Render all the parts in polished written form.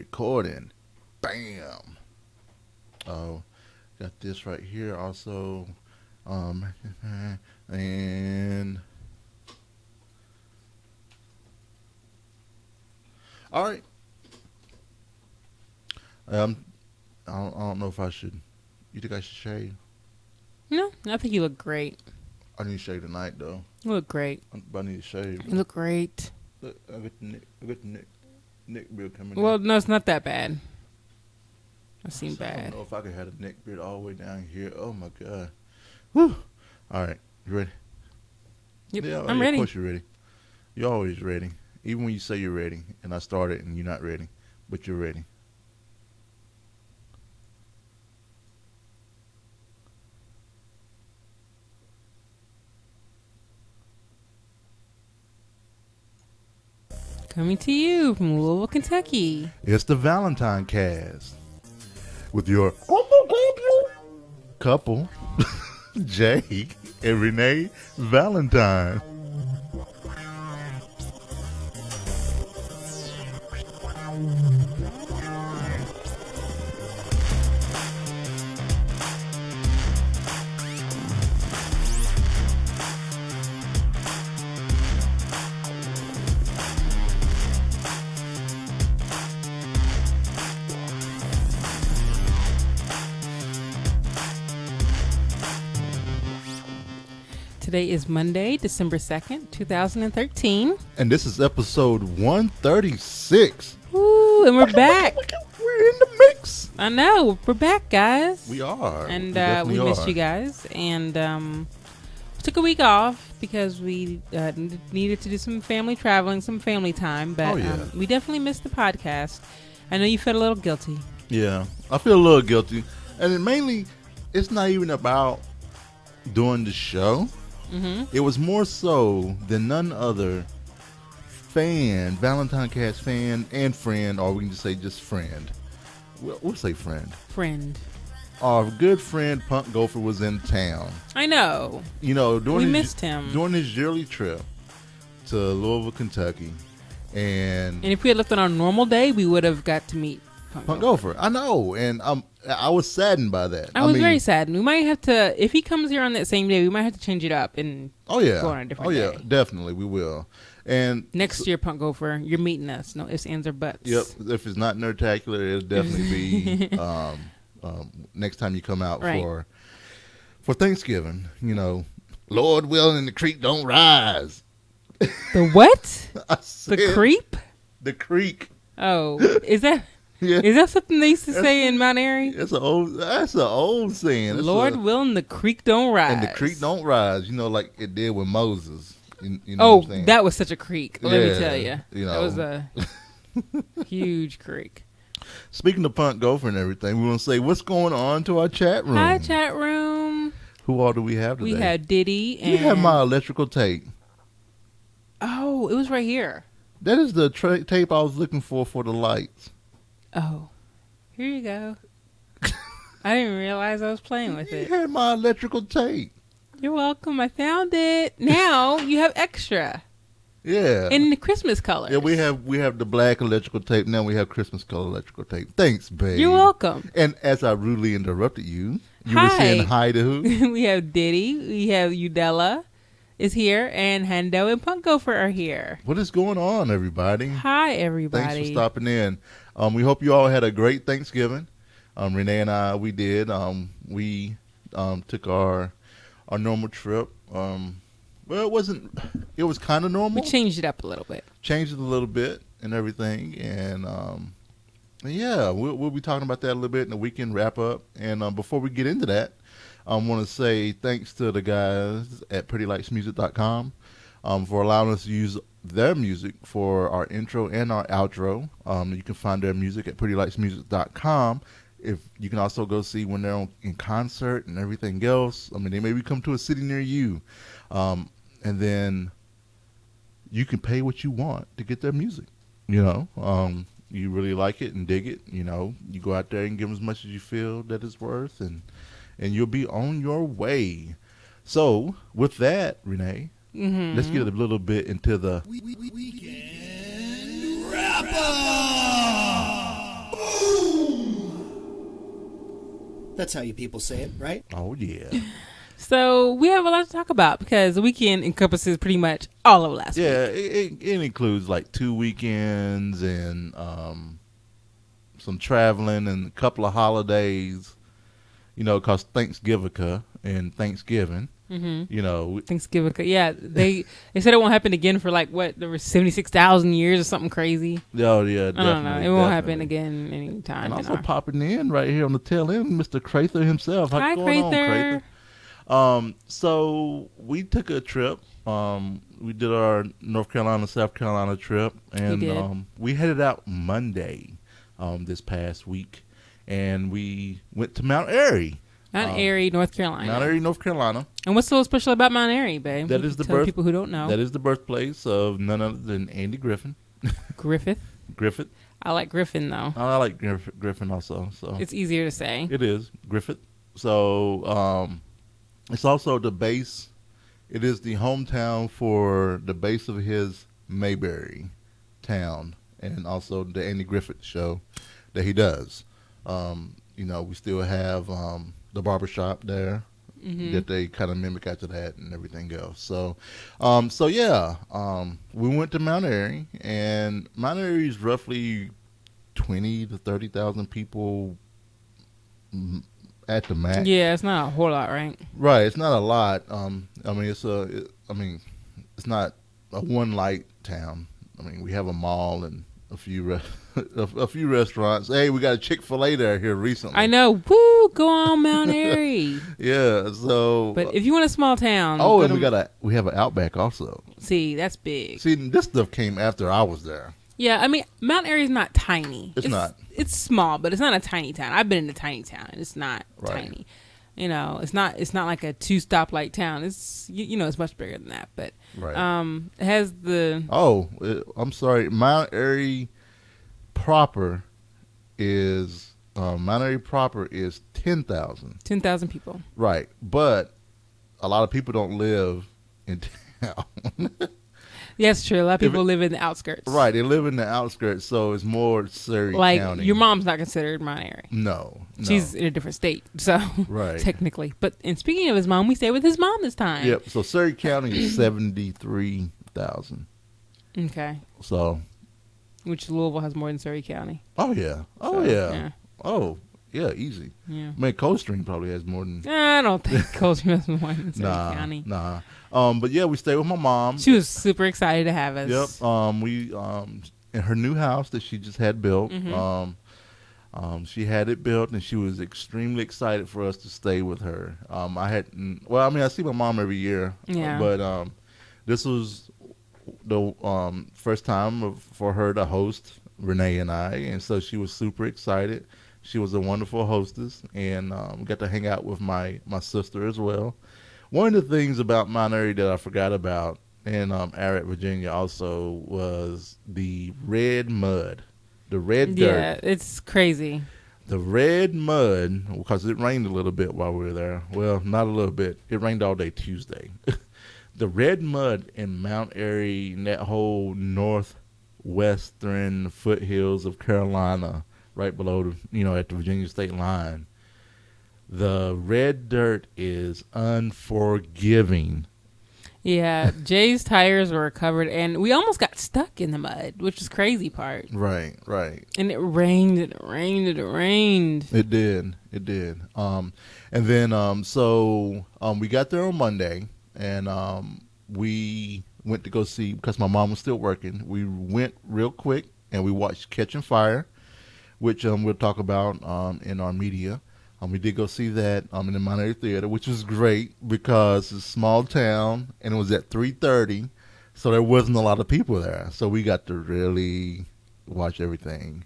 recording. Bam. Oh, got this right here also. And all right. I don't know if I should. You think I should shave? No, I think you look great. I need to shave tonight though. You look great. I need to shave. You look great. Look, I got the neck beard coming. Well, in. no, it's not that bad. It seemed I bad. don't know if I could have a neck beard all the way down here. Oh my god. Whew. All right, you ready? Yep, Yeah, I'm ready. Of course you're ready. You're always ready. Even when you say you're ready, and I started and you're not ready, but you're ready. Coming to you from Louisville, Kentucky. It's the ValentineCast with your couple, Jake and Renee Valentine. Today is Monday, December 2nd, 2013. And this is episode 136. Woo, and we're back. We're in the mix. I know. We're back, guys. We are. And we missed you guys. And we took a week off because we needed to do some family traveling, some family time. But we definitely missed the podcast. I know you felt a little guilty. Yeah, I feel a little guilty. And it mainly, it's not even about doing the show. Mm-hmm. It was more so than none other fan, ValentineCast fan and friend, or we can just say just friend. We'll say friend. Friend. Our good friend Punk Gopher was in town. I know. You know, we missed him during his yearly trip to Louisville, Kentucky, and if we had left on our normal day, we would have got to meet Punk Gopher. I know, and I was saddened by that. I was very saddened. We might have to, if he comes here on that same day, we might have to change it up and go on a different day. Definitely we will. And next year, Punk Gopher, you're meeting us. No ifs, ands, or buts. Yep. If it's not Nerdtacular, it'll definitely be next time you come out for Thanksgiving. You know, Lord willing, the creek don't rise. The what? The creep? The creek. Oh, is that? Yeah. Is that something they used to say in Mount Airy? That's an old saying. Lord willing, the creek don't rise. And the creek don't rise. You know, like it did with Moses. You know what I'm saying? That was such a creek. Let me tell you. You know. That was a huge creek. Speaking of Punk Gopher and everything, we want to say what's going on to our chat room. Hi, chat room. Who all do we have today? We have Diddy. And you have my electrical tape. Oh, it was right here. That is the tape I was looking for the lights. Oh, here you go. I didn't realize I was playing with it. You had my electrical tape. You're welcome. I found it. Now you have extra. Yeah. In the Christmas colors. Yeah, we have the black electrical tape. Now we have Christmas color electrical tape. Thanks, babe. You're welcome. And as I rudely interrupted you were saying hi to who? We have Diddy. We have Udella is here, and Hendo and Punk Gopher are here. What is going on, everybody? Hi, everybody. Thanks for stopping in. We hope you all had a great Thanksgiving. Renee and I, we did. We took our normal trip. Well, it wasn't. It was kind of normal. We changed it up a little bit. Changed it a little bit and everything, and yeah, we'll be talking about that a little bit in the weekend wrap up. And before we get into that, I want to say thanks to the guys at PrettyLightsMusic.com for allowing us to use their music for our intro and our outro. You can find their music at PrettyLightsMusic.com. If you can also go see when they're in concert and everything else. I mean, they maybe come to a city near you, and then you can pay what you want to get their music. You know, you really like it and dig it. You know, you go out there and give them as much as you feel that it's worth, and you'll be on your way. So with that, Renee, let's get a little bit into the weekend wrap up. That's how you people say it, right? Oh, yeah. So we have a lot to talk about because the weekend encompasses pretty much all of last week. Yeah, it includes like 2 weekends and some traveling and a couple of holidays, because Thanksgiving and Thanksgiving. Mm-hmm. Thanksgiving. Yeah, they said it won't happen again for there were 76,000 years or something crazy. Oh yeah, definitely. I don't know. It won't happen again anytime. And also popping in right here on the tail end, Mr. Quinta himself. Hi, Quinta. So we took a trip. We did our North Carolina, South Carolina trip, and we headed out Monday, this past week, and we went to Mount Airy. Mount Airy, North Carolina. Mount Airy, North Carolina. And what's so special about Mount Airy, babe? That is the people who don't know. That is the birthplace of none other than Andy Griffin. Griffith. I like Griffin though. I like Griffin also. So it's easier to say. It is Griffith. So it's also the base. It is the hometown for the base of his Mayberry town, and also the Andy Griffith show that he does. We still have the barbershop there that they kind of mimic after that and everything else. So we went to Mount Airy, and Mount Airy is roughly 20 to 30,000 people at the max. Yeah, it's not a whole lot, right? Right, it's not a lot. It's not a one light town. We have a mall and a few a few restaurants. Hey, we got a Chick-fil-A there here recently. I know. Woo! Go on, Mount Airy. Yeah. So, but if you want a small town, and we have an Outback also. See, that's big. See, this stuff came after I was there. Yeah, Mount Airy is not tiny. It's not. It's small, but it's not a tiny town. I've been in a tiny town, and it's not tiny. It's not like a 2-stoplight town. It's it's much bigger than that. But it has the. I'm sorry. Mount Airy proper is 10,000. 10,000 people. Right, but a lot of people don't live in town. Yeah, it's true. A lot of people live in the outskirts. Right, they live in the outskirts, so it's more Surrey County. Your mom's not considered Mount Airy. No. She's in a different state, so right. Technically. But speaking of his mom, we stayed with his mom this time. Yep. So Surrey County is 73,000. Okay. So. Which Louisville has more than Surrey County. Oh yeah. Oh yeah, easy. Yeah. Coldstream probably has more than. I don't think Coldstream has more than Surrey County. Nah. But yeah, we stayed with my mom. She was super excited to have us. Yep. We in her new house that she just had built. Mm-hmm. She had it built, and she was extremely excited for us to stay with her. I see my mom every year. Yeah. But this was the first time for her to host Renee and I, and so she was super excited. She was a wonderful hostess, and we got to hang out with my sister as well. One of the things about Mount Airy that I forgot about in Arrett, Virginia, also was the red mud, the red dirt. Yeah, it's crazy. The red mud, because it rained a little bit while we were there. Well, not a little bit. It rained all day Tuesday. The red mud in Mount Airy, and that whole northwestern foothills of Carolina, right below, at the Virginia state line. The red dirt is unforgiving. Yeah, Jay's tires were covered, and we almost got stuck in the mud, which is crazy part. Right. And it rained. It did. And then, so we got there on Monday, and we went to go see, because my mom was still working, we went real quick, and we watched Catching Fire, which we'll talk about in our media. We did go see that in the Mount Airy Theater, which was great because it's a small town, and it was at 3:30, so there wasn't a lot of people there. So we got to really watch everything.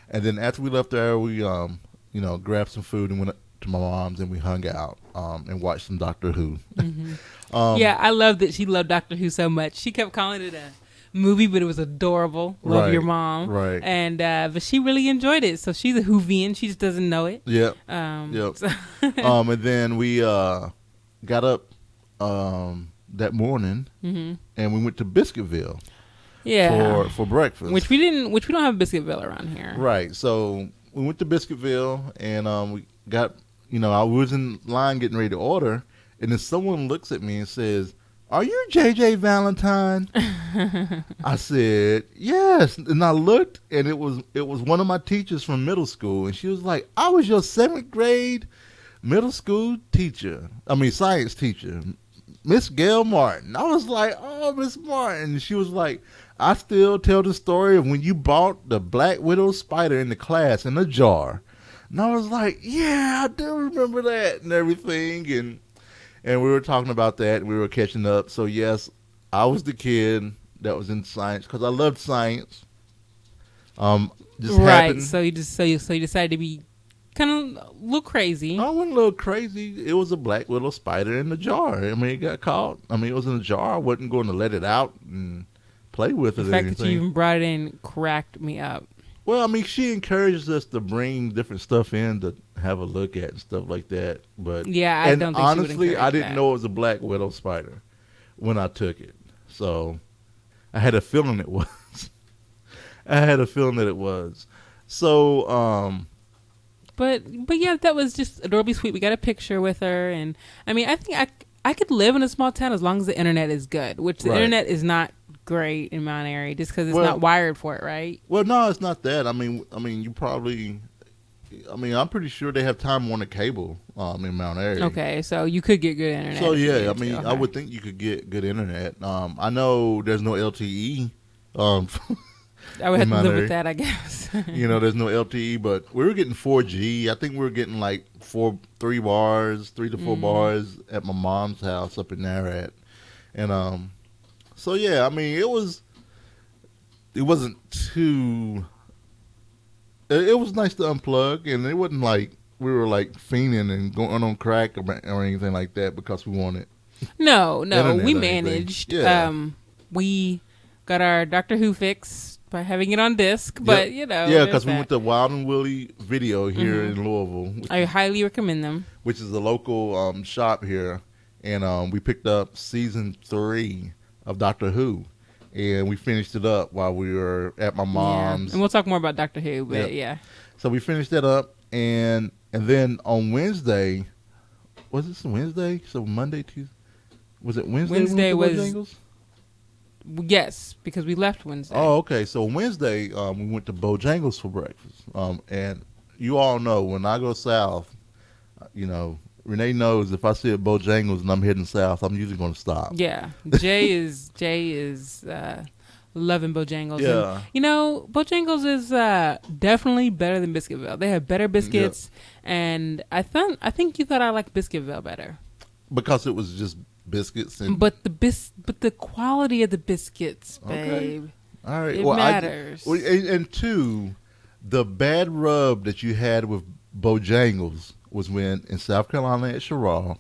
And then after we left there, we grabbed some food and went to my mom's, and we hung out and watched some Doctor Who. Mm-hmm. I love that she loved Doctor Who so much. She kept calling it a movie, but it was adorable. Love your mom. Right. And but she really enjoyed it. So she's a Whovian. She just doesn't know it. Yep. So and then we got up that morning, mm-hmm. and we went to Biscuitville. Yeah. For breakfast. Which we don't have Biscuitville around here. Right. So we went to Biscuitville, and we got I was in line getting ready to order, and then someone looks at me and says, "Are you JJ Valentine?" I said, "Yes." And I looked, and it was one of my teachers from middle school, and she was like, "I was your 7th grade middle school teacher. Science teacher, Miss Gail Martin." I was like, "Oh, Miss Martin." And she was like, "I still tell the story of when you bought the black widow spider in the class in a jar." And I was like, "Yeah, I do remember that," and everything. And we were talking about that, and we were catching up. So, yes, I was the kid that was in science because I loved science. Right. Happened. So you decided to be kind of a little crazy. I went a little crazy. It was a black widow spider in the jar. It got caught. It was in a jar. I wasn't going to let it out and play with it. The fact that you even brought it in cracked me up. Well, she encourages us to bring different stuff in to have a look at and stuff like that. But yeah, I don't think honestly, I didn't that. know it was a black widow spider when I took it. So I had a feeling it was. I had a feeling that it was. So, but yeah, that was just adorably sweet. We got a picture with her, and I think I could live in a small town as long as the internet is good, which the internet is not great in Mount Airy just because it's not wired for it, right? Well, no, it's not that. You probably. I'm pretty sure they have Time Warner cable in Mount Airy. Okay, so you could get good internet. So yeah, I would think you could get good internet. I know there's no LTE. I would have to live with that, I guess. There's no LTE, but we were getting 4G. I think we were getting like 3 to 4 bars at my mom's house up in Narat, and so yeah, it wasn't too. It was nice to unplug, and it wasn't like we were like fiending and going on crack or anything like that because we wanted. No, we managed. Yeah. We got our Doctor Who fix by having it on disc, but yeah, because we went to Wild and Willie Video here in Louisville. I highly recommend them. Which is a local shop here, and we picked up season 3 of Doctor Who. And we finished it up while we were at my mom's. Yeah. And we'll talk more about Doctor Who, but yeah. So we finished that up, and then on Wednesday, was this Wednesday? So Monday, Tuesday? Was it Wednesday? Wednesday was Bojangles? Yes, because we left Wednesday. Oh, okay. So Wednesday, we went to Bojangles for breakfast. And you all know when I go south, Renee knows if I see a Bojangles and I'm heading south, I'm usually going to stop. Yeah, Jay is loving Bojangles. Yeah, and, Bojangles is definitely better than Biscuitville. They have better biscuits, and I think you thought I liked Biscuitville better because it was just biscuits. But the quality of the biscuits, babe. Okay. All right, it matters. And two, the bad rub that you had with Bojangles was when in South Carolina at Sherrall,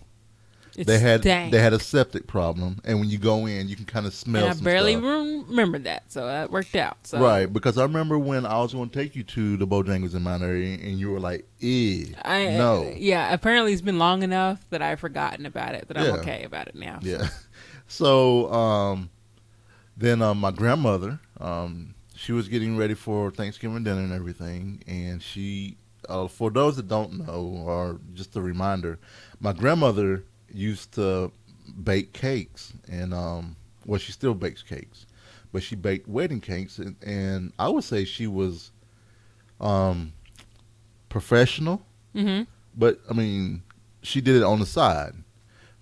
they had a septic problem, and when you go in, you can kind of smell. And I barely remember that, so that worked out. So. Right, because I remember when I was going to take you to the Bojangles in Mount Airy, and you were like, no. Yeah, apparently it's been long enough that I've forgotten about it, that I'm okay about it now. Yeah. So then my grandmother, she was getting ready for Thanksgiving dinner and everything, and she... for those that don't know, or just a reminder, my grandmother used to bake cakes, and she still bakes cakes, but she baked wedding cakes, and I would say she was professional, but she did it on the side.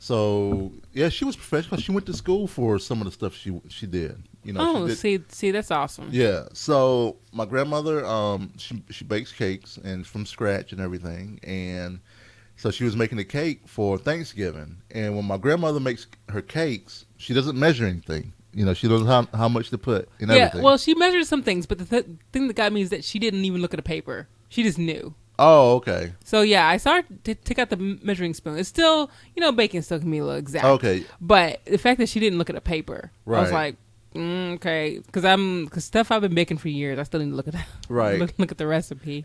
So yeah, she was professional. She went to school for some of the stuff she did. See, that's awesome. Yeah. So my grandmother, she bakes cakes and from scratch and everything, and so she was making a cake for Thanksgiving. And when my grandmother makes her cakes, she doesn't measure anything. She doesn't know how much to put in everything. Yeah. Well, she measured some things, but the thing that got me is that she didn't even look at a paper. She just knew. Oh, okay. So yeah, I saw her take out the measuring spoon. It's still, baking still can be a little exact. Okay. But the fact that she didn't look at a paper, right. I was like, okay, because stuff I've been baking for years, I still need to look at that. Right. look at the recipe.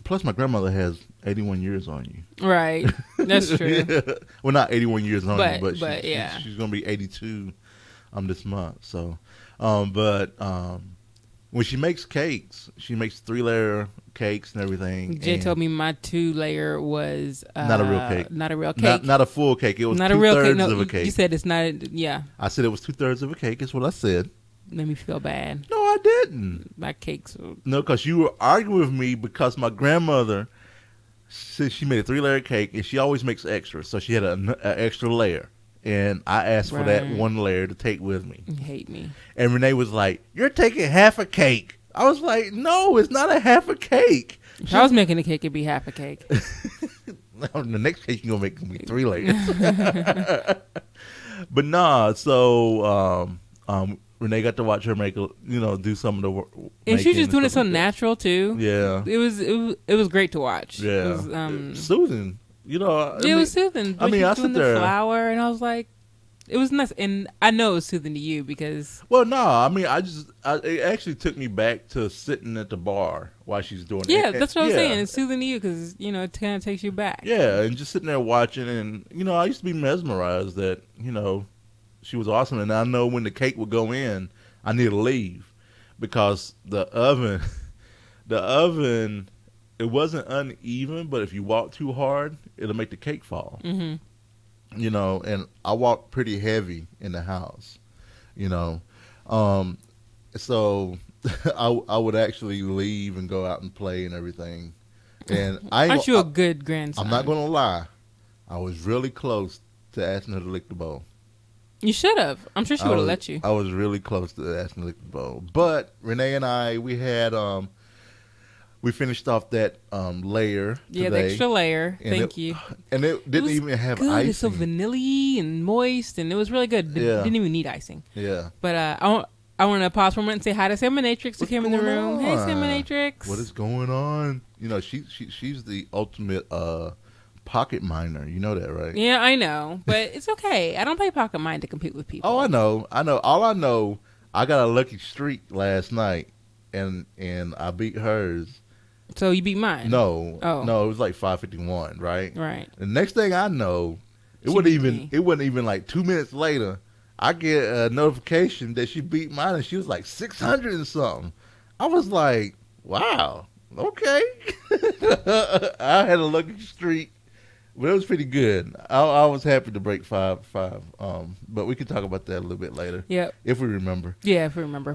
Plus my grandmother has 81 years on you. Right. That's true. Well, not 81 years on you, but she's going to be 82 this month. So, when when she makes cakes, she makes 3-layer cakes and everything. Jay told me my 2-layer was not a real cake. Not a real cake. Not a full cake. It was not a real cake. of a cake. You said it's not. Yeah. I said it was 2/3 of a cake. Is what I said. Made me feel bad. No, I didn't. My cakes. No, because you were arguing with me because my grandmother said she made a 3-layer cake and she always makes extra, so she had an extra layer. And I asked for that 1 layer to take with me. You hate me. And Renee was like, "You're taking half a cake." I was like, "No, it's not a half a cake." If I was making a cake, it'd be half a cake. The next cake you're going to make me 3 layers. But nah, so Renee got to watch her make, do some of the work. And she was just doing it so natural, too. Yeah. It was great to watch. Yeah. It was, soothing. It was soothing. I sit there. The flour, and I was like, it was nice. And I know it was soothing to you because. Well, no, I mean, it actually took me back to sitting at the bar while she's doing it. Yeah, that's what I was saying. It's soothing to you because, it kind of takes you back. Yeah, and just sitting there watching, and, I used to be mesmerized that, she was awesome. And I know when the cake would go in, I need to leave because the oven, it wasn't uneven, but if you walk too hard, it'll make the cake fall. Mm-hmm. And I walk pretty heavy in the house, so I would actually leave and go out and play and everything. And aren't you a good grandson? I'm not going to lie. I was really close to asking her to lick the bowl. You should have. I'm sure she would have let you. I was really close to asking to lick the bowl. But Renee and I, we had we finished off that layer today. Yeah, the extra layer. Thank you. And it didn't even have good. icing. It's so vanilla-y and moist, and it was really good. Yeah. Didn't even need icing. Yeah. But I want to pause for a minute and say hi to Salmonatrix who came in the room. Hey, Salmonatrix. What is going on? She's the ultimate pocket miner. You know that, right? Yeah, I know. But it's okay. I don't play pocket mine to compete with people. Oh, I know. All I know, I got a lucky streak last night, and I beat hers. So you beat mine? No. Oh. No, it was like 551, right? Right. The next thing I know, it wasn't even like 2 minutes later, I get a notification that she beat mine, and she was like 600 and something. I was like, wow, okay. I had a lucky streak, but it was pretty good. I was happy to break 5. But we can talk about that a little bit later. Yep. If we remember. Yeah, if we remember.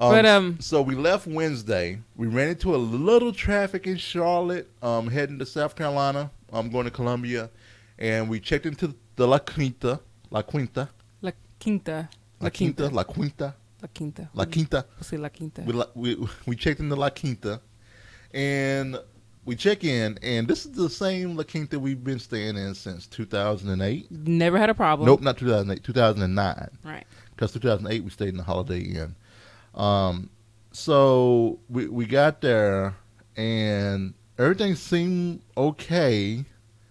So we left Wednesday. We ran into a little traffic in Charlotte, heading to South Carolina. I'm going to Columbia, and we checked into the La Quinta. We'll say La Quinta. We checked into La Quinta, and we check in, and this is the same La Quinta we've been staying in since 2008. Never had a problem. Nope, not 2008, 2009. Right. Because 2008 we stayed in the Holiday Inn. So we got there, and everything seemed okay.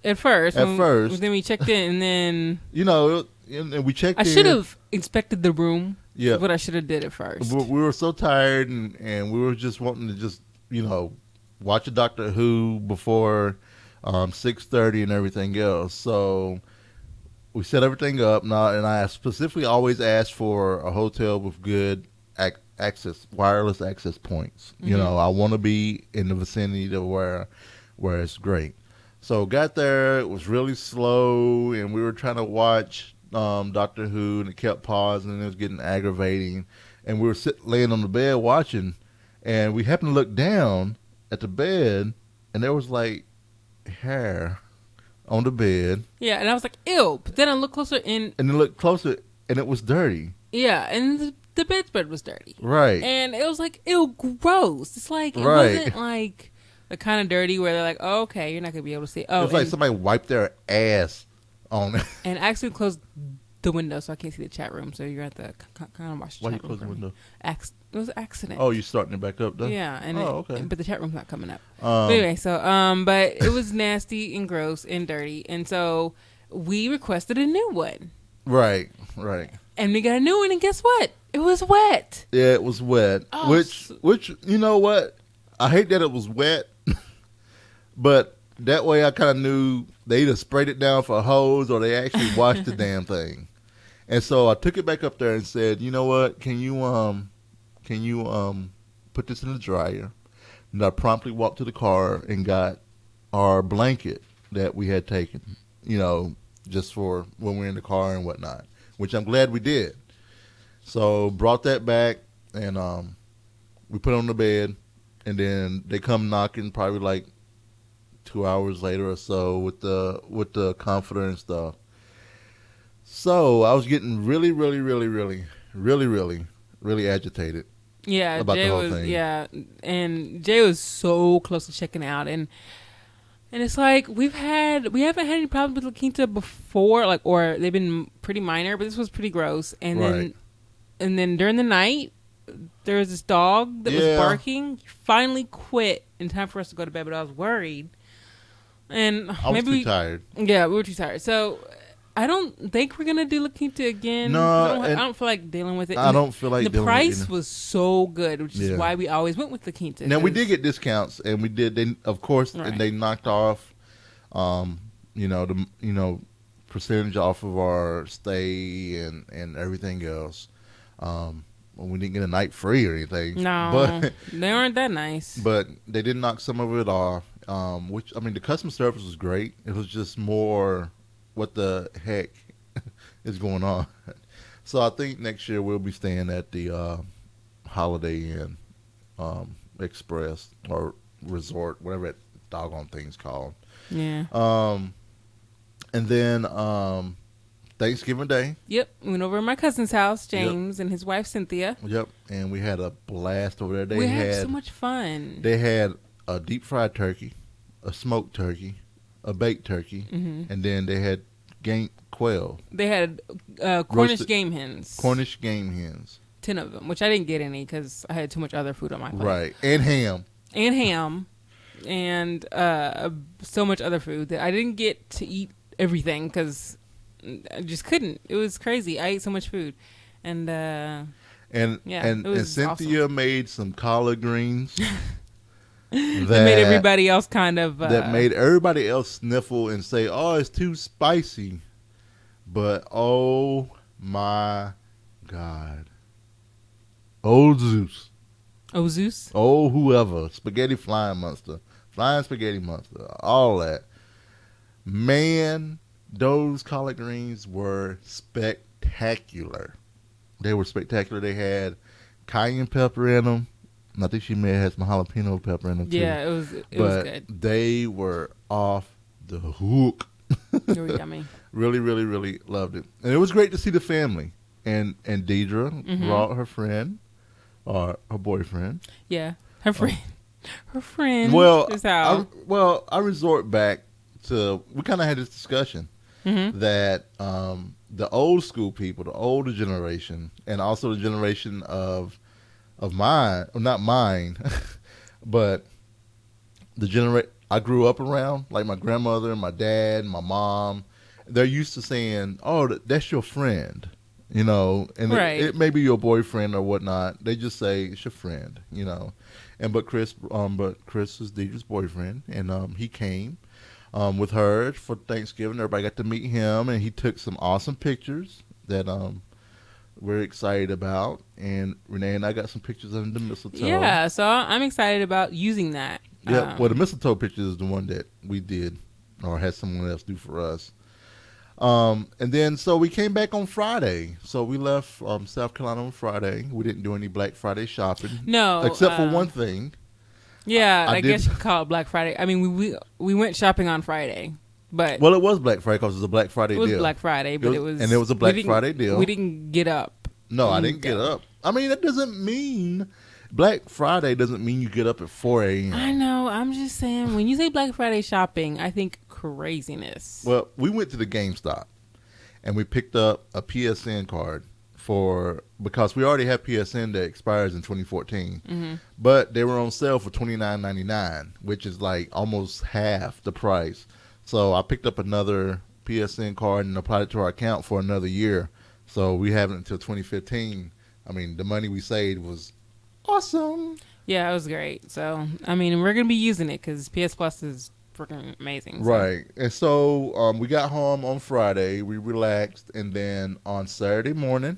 At first. Then we checked in, and then... and we checked in. I should have inspected the room. Yeah. What I should have did at first. We were so tired, and we were just wanting to just, watch a Doctor Who before 6:30 and everything else. So we set everything up. Now, and I specifically always ask for a hotel with good wireless access points. Mm-hmm. I want to be in the vicinity to where it's great. So got there. It was really slow, and we were trying to watch Doctor Who, and it kept pausing, and it was getting aggravating. And we were laying on the bed watching, and we happened to look down at the bed, and there was like hair on the bed. Yeah, and I was like, ew. But then I looked closer and then looked closer, and it was dirty. Yeah, and the bedspread was dirty. Right. And it was like, ew, gross. It's like, it wasn't like the kind of dirty where they're like, oh, okay, you're not going to be able to see. Oh, it was like somebody wiped their ass on it. And I actually closed the window so I can't see the chat room, so you're at the kind of watch the chat room. Why you close the window? It was an accident. Oh, you're starting it back up, though? Yeah. And okay. But the chat room's not coming up. But anyway, so, but it was nasty and gross and dirty, and so we requested a new one. Right. And we got a new one, and guess what? It was wet. Yeah, it was wet. Oh, which you know what? I hate that it was wet, but that way I kind of knew they either sprayed it down for a hose or they actually washed the damn thing. And so I took it back up there and said, you know what? Can you put put this in the dryer. And I promptly walked to the car and got our blanket that we had taken, just for when we're in the car and whatnot, which I'm glad we did. So brought that back, and we put it on the bed, and then they come knocking probably like 2 hours later or so with the comforter and stuff. So I was getting really, really, really, really, really, really, really agitated. Yeah, about Jay the whole was thing. and Jay was so close to checking out, and it's like we haven't had any problems with La Quinta before, like, or they've been pretty minor, but this was pretty gross. And then during the night, there was this dog that was barking. He finally quit in time for us to go to bed, but I was worried. And I was too tired. Yeah, we were too tired. So I don't think we're gonna do La Quinta again. No, I don't feel like dealing with it. I don't feel like the dealing price with it. was so good, which is why we always went with La Quinta. Now we did get discounts, and we did. They, of course, and they knocked off, the percentage off of our stay and everything else. We didn't get a night free or anything. No, but they weren't that nice. But they did knock some of it off. Which, I mean, the customer service was great. It was just more, what the heck is going on? So I think next year we'll be staying at the Holiday Inn Express or Resort, whatever that doggone thing's called. Yeah. And then Thanksgiving Day. Yep. We went over to my cousin's house, James, and his wife, Cynthia. Yep. And we had a blast over there. We had so much fun. They had a deep fried turkey, a smoked turkey, a baked turkey, and then they had quail. They had Cornish game hens. Cornish game hens. 10 of them, which I didn't get any because I had too much other food on my plate. Right. And ham. And so much other food that I didn't get to eat everything because I just couldn't. It was crazy. I ate so much food. And Cynthia made some collard greens. that made everybody else kind of... that made everybody else sniffle and say, oh, it's too spicy. But, oh, my God. Oh, Zeus. Oh, Zeus? Oh, whoever. Spaghetti flying monster. Flying spaghetti monster. All that. Man, those collard greens were spectacular. They were spectacular. They had cayenne pepper in them. I think she may have had some jalapeno pepper in them too. Yeah, it was good. They were off the hook. They were yummy. Really, really, really loved it. And it was great to see the family. And Deidre brought her friend, or her boyfriend. Yeah, her friend. Her friend. Well, is how. I resort back to, we kind of had this discussion that the old school people, the older generation, and also the generation of mine, or not mine, but the I grew up around, like my grandmother and my dad and my mom, they're used to saying, oh, that's your friend, and right. it may be your boyfriend or whatnot. They just say it's your friend, but Chris is Deidre's boyfriend, and he came with her for Thanksgiving. Everybody got to meet him, and he took some awesome pictures that we're excited about. And Renee and I got some pictures under the mistletoe. Yeah, so I'm excited about using that. Yeah, well, the mistletoe picture is the one that we did, or had someone else do for us. And then, so we came back on Friday. So we left South Carolina on Friday. We didn't do any Black Friday shopping. No. Except for one thing. Yeah, I guess you could call it Black Friday. I mean, we went shopping on Friday. But well, it was Black Friday because it was a Black Friday deal. It was Black Friday, but it was... And it was a Black Friday deal. We didn't get up. No, I didn't get up. I mean, that doesn't mean... Black Friday doesn't mean you get up at 4 a.m. I know. I'm just saying, when you say Black Friday shopping, I think craziness. Well, we went to the GameStop, and we picked up a PSN card because we already have PSN that expires in 2014, but they were on sale for $29.99, which is like almost half the price. So I picked up another PSN card and applied it to our account for another year. So we have it until 2015. I mean, the money we saved was awesome. Yeah, it was great. So, I mean, we're going to be using it because PS Plus is freaking amazing. So. Right. And so we got home on Friday. We relaxed. And then on Saturday morning,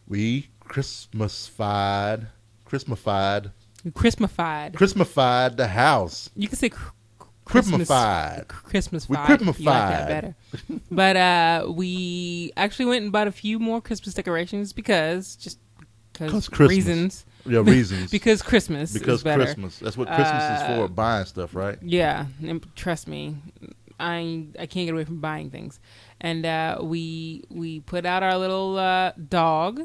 we Christmafied Christmafied the house. You can say Christmafied. Christmafied. We Christmafied. You like that better. But we actually went and bought a few more Christmas decorations because reasons. Yeah, reasons. Because Christmas. Because is better. Christmas. That's what Christmas is for, buying stuff, right? Yeah. And trust me, I can't get away from buying things. And we put out our little dog,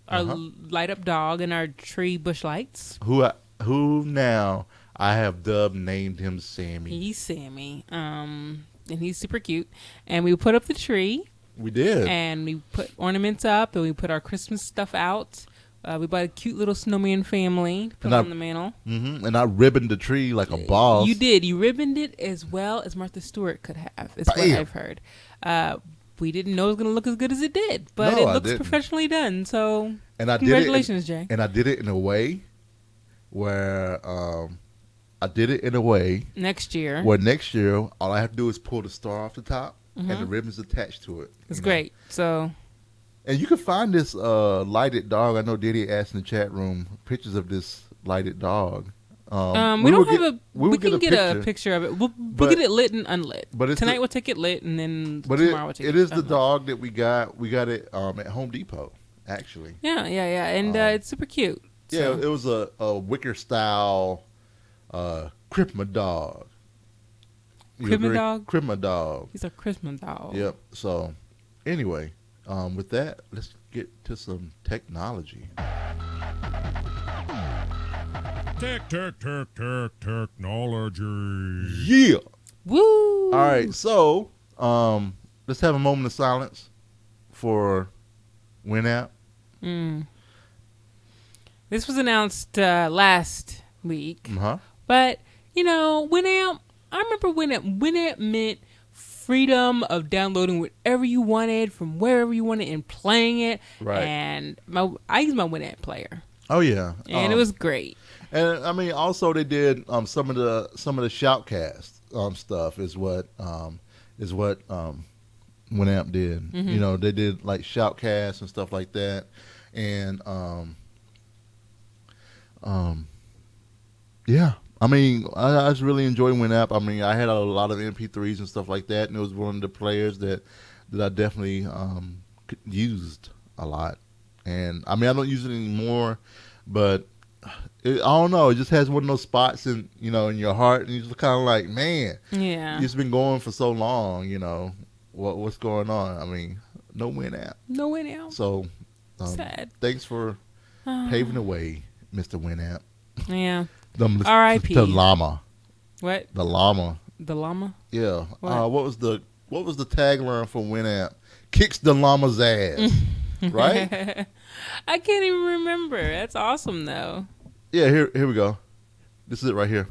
our light up dog, and our tree bush lights. Who now I have named him Sammy. He's Sammy. And he's super cute. And we put up the tree. We did. And we put ornaments up, and we put our Christmas stuff out. We bought a cute little snowman family to put on the mantle. Mm-hmm, and I ribboned the tree like a boss. You did. You ribboned it as well as Martha Stewart could have, is what I've heard. We didn't know it was going to look as good as it did, but it looks professionally done. So congratulations, Jay. And I did it in a way where next year, all I have to do is pull the star off the top and the ribbon's attached to it. It's great. So... And you can find this lighted dog. I know Diddy asked in the chat room pictures of this lighted dog. We can get a picture of it. We'll get it lit and unlit. But tonight we'll take it lit, and then tomorrow we'll take it. It is the dog that we got. We got it at Home Depot, actually. Yeah, and it's super cute. Yeah, it was a wicker style Christmas dog. Christmas dog. He's a Christmas dog. Yep. So, anyway. With that, let's get to some technology. Technology. Yeah. Woo. All right. So, let's have a moment of silence for Winamp. This was announced last week. Uh-huh. But, Winamp, I remember Winamp meant freedom of downloading whatever you wanted from wherever you wanted and playing it. Right. And I used my Winamp player. Oh yeah. And it was great. And I mean, also they did some of the Shoutcast stuff is what Winamp did. Mm-hmm. They did like Shoutcast and stuff like that. And yeah. I mean, I just really enjoyed Winamp. I mean, I had a lot of MP3s and stuff like that, and it was one of the players that I definitely used a lot. And I mean, I don't use it anymore, but I don't know. It just has one of those spots in your heart, and you're just kind of like, man, yeah, it's been going for so long. What's going on? I mean, no Winamp. So, sad. Thanks for paving the way, Mr. Winamp. Yeah. R.I.P. The llama. What? The llama. The llama? Yeah. What was the tagline for Winamp? Kicks the llama's ass. Right? I can't even remember. That's awesome though. Yeah, here we go. This is it right here.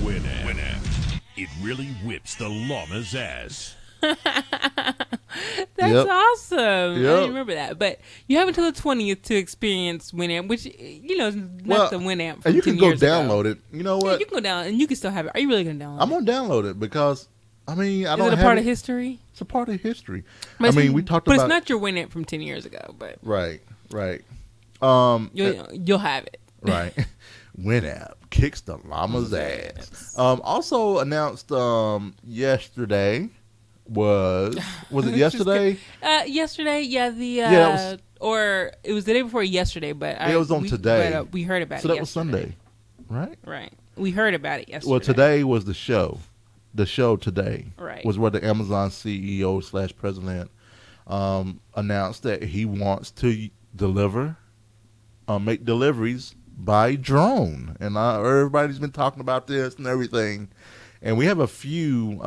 Winamp. It really whips the llama's ass. That's awesome. I didn't remember that. But you have until the 20th to experience Winamp, which, is not the Winamp from 10 years ago. And you can go download it. You know what? Yeah, you can go down and you can still have it. Are you really going to download it? I'm going to download it because, I mean, I don't have it. Is it a part of history? It's a part of history. But we talked about... But it's not your Winamp from 10 years ago. But Right. You'll have it. Right. Winamp kicks the llama's ass. Also announced yesterday... Was it yesterday? Yesterday, yeah. Or it was the day before yesterday, but it was on today. But, we heard about it. So that was Sunday, right? Right. We heard about it yesterday. Well, today was the show. The show today was where the Amazon CEO / president announced that he wants to make deliveries by drone, and everybody's been talking about this and everything, and we have a few.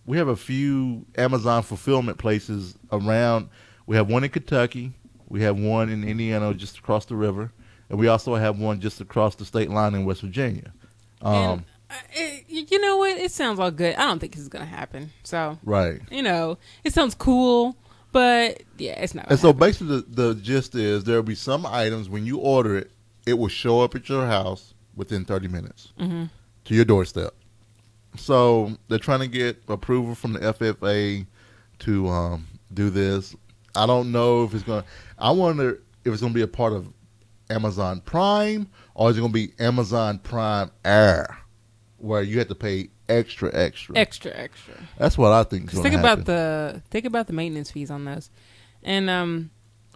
We have a few Amazon fulfillment places around. We have one in Kentucky. We have one in Indiana just across the river. And we also have one just across the state line in West Virginia. You know what? It sounds all good. I don't think this is going to happen. So, right. It sounds cool, but yeah, it's not. And so basically the gist is there will be some items when you order it, it will show up at your house within 30 minutes to your doorstep. So they're trying to get approval from the FFA to do this. I don't know if it's going to... I wonder if it's going to be a part of Amazon Prime, or is it going to be Amazon Prime Air, where you have to pay extra? That's what I think. Think about the maintenance fees on those, and I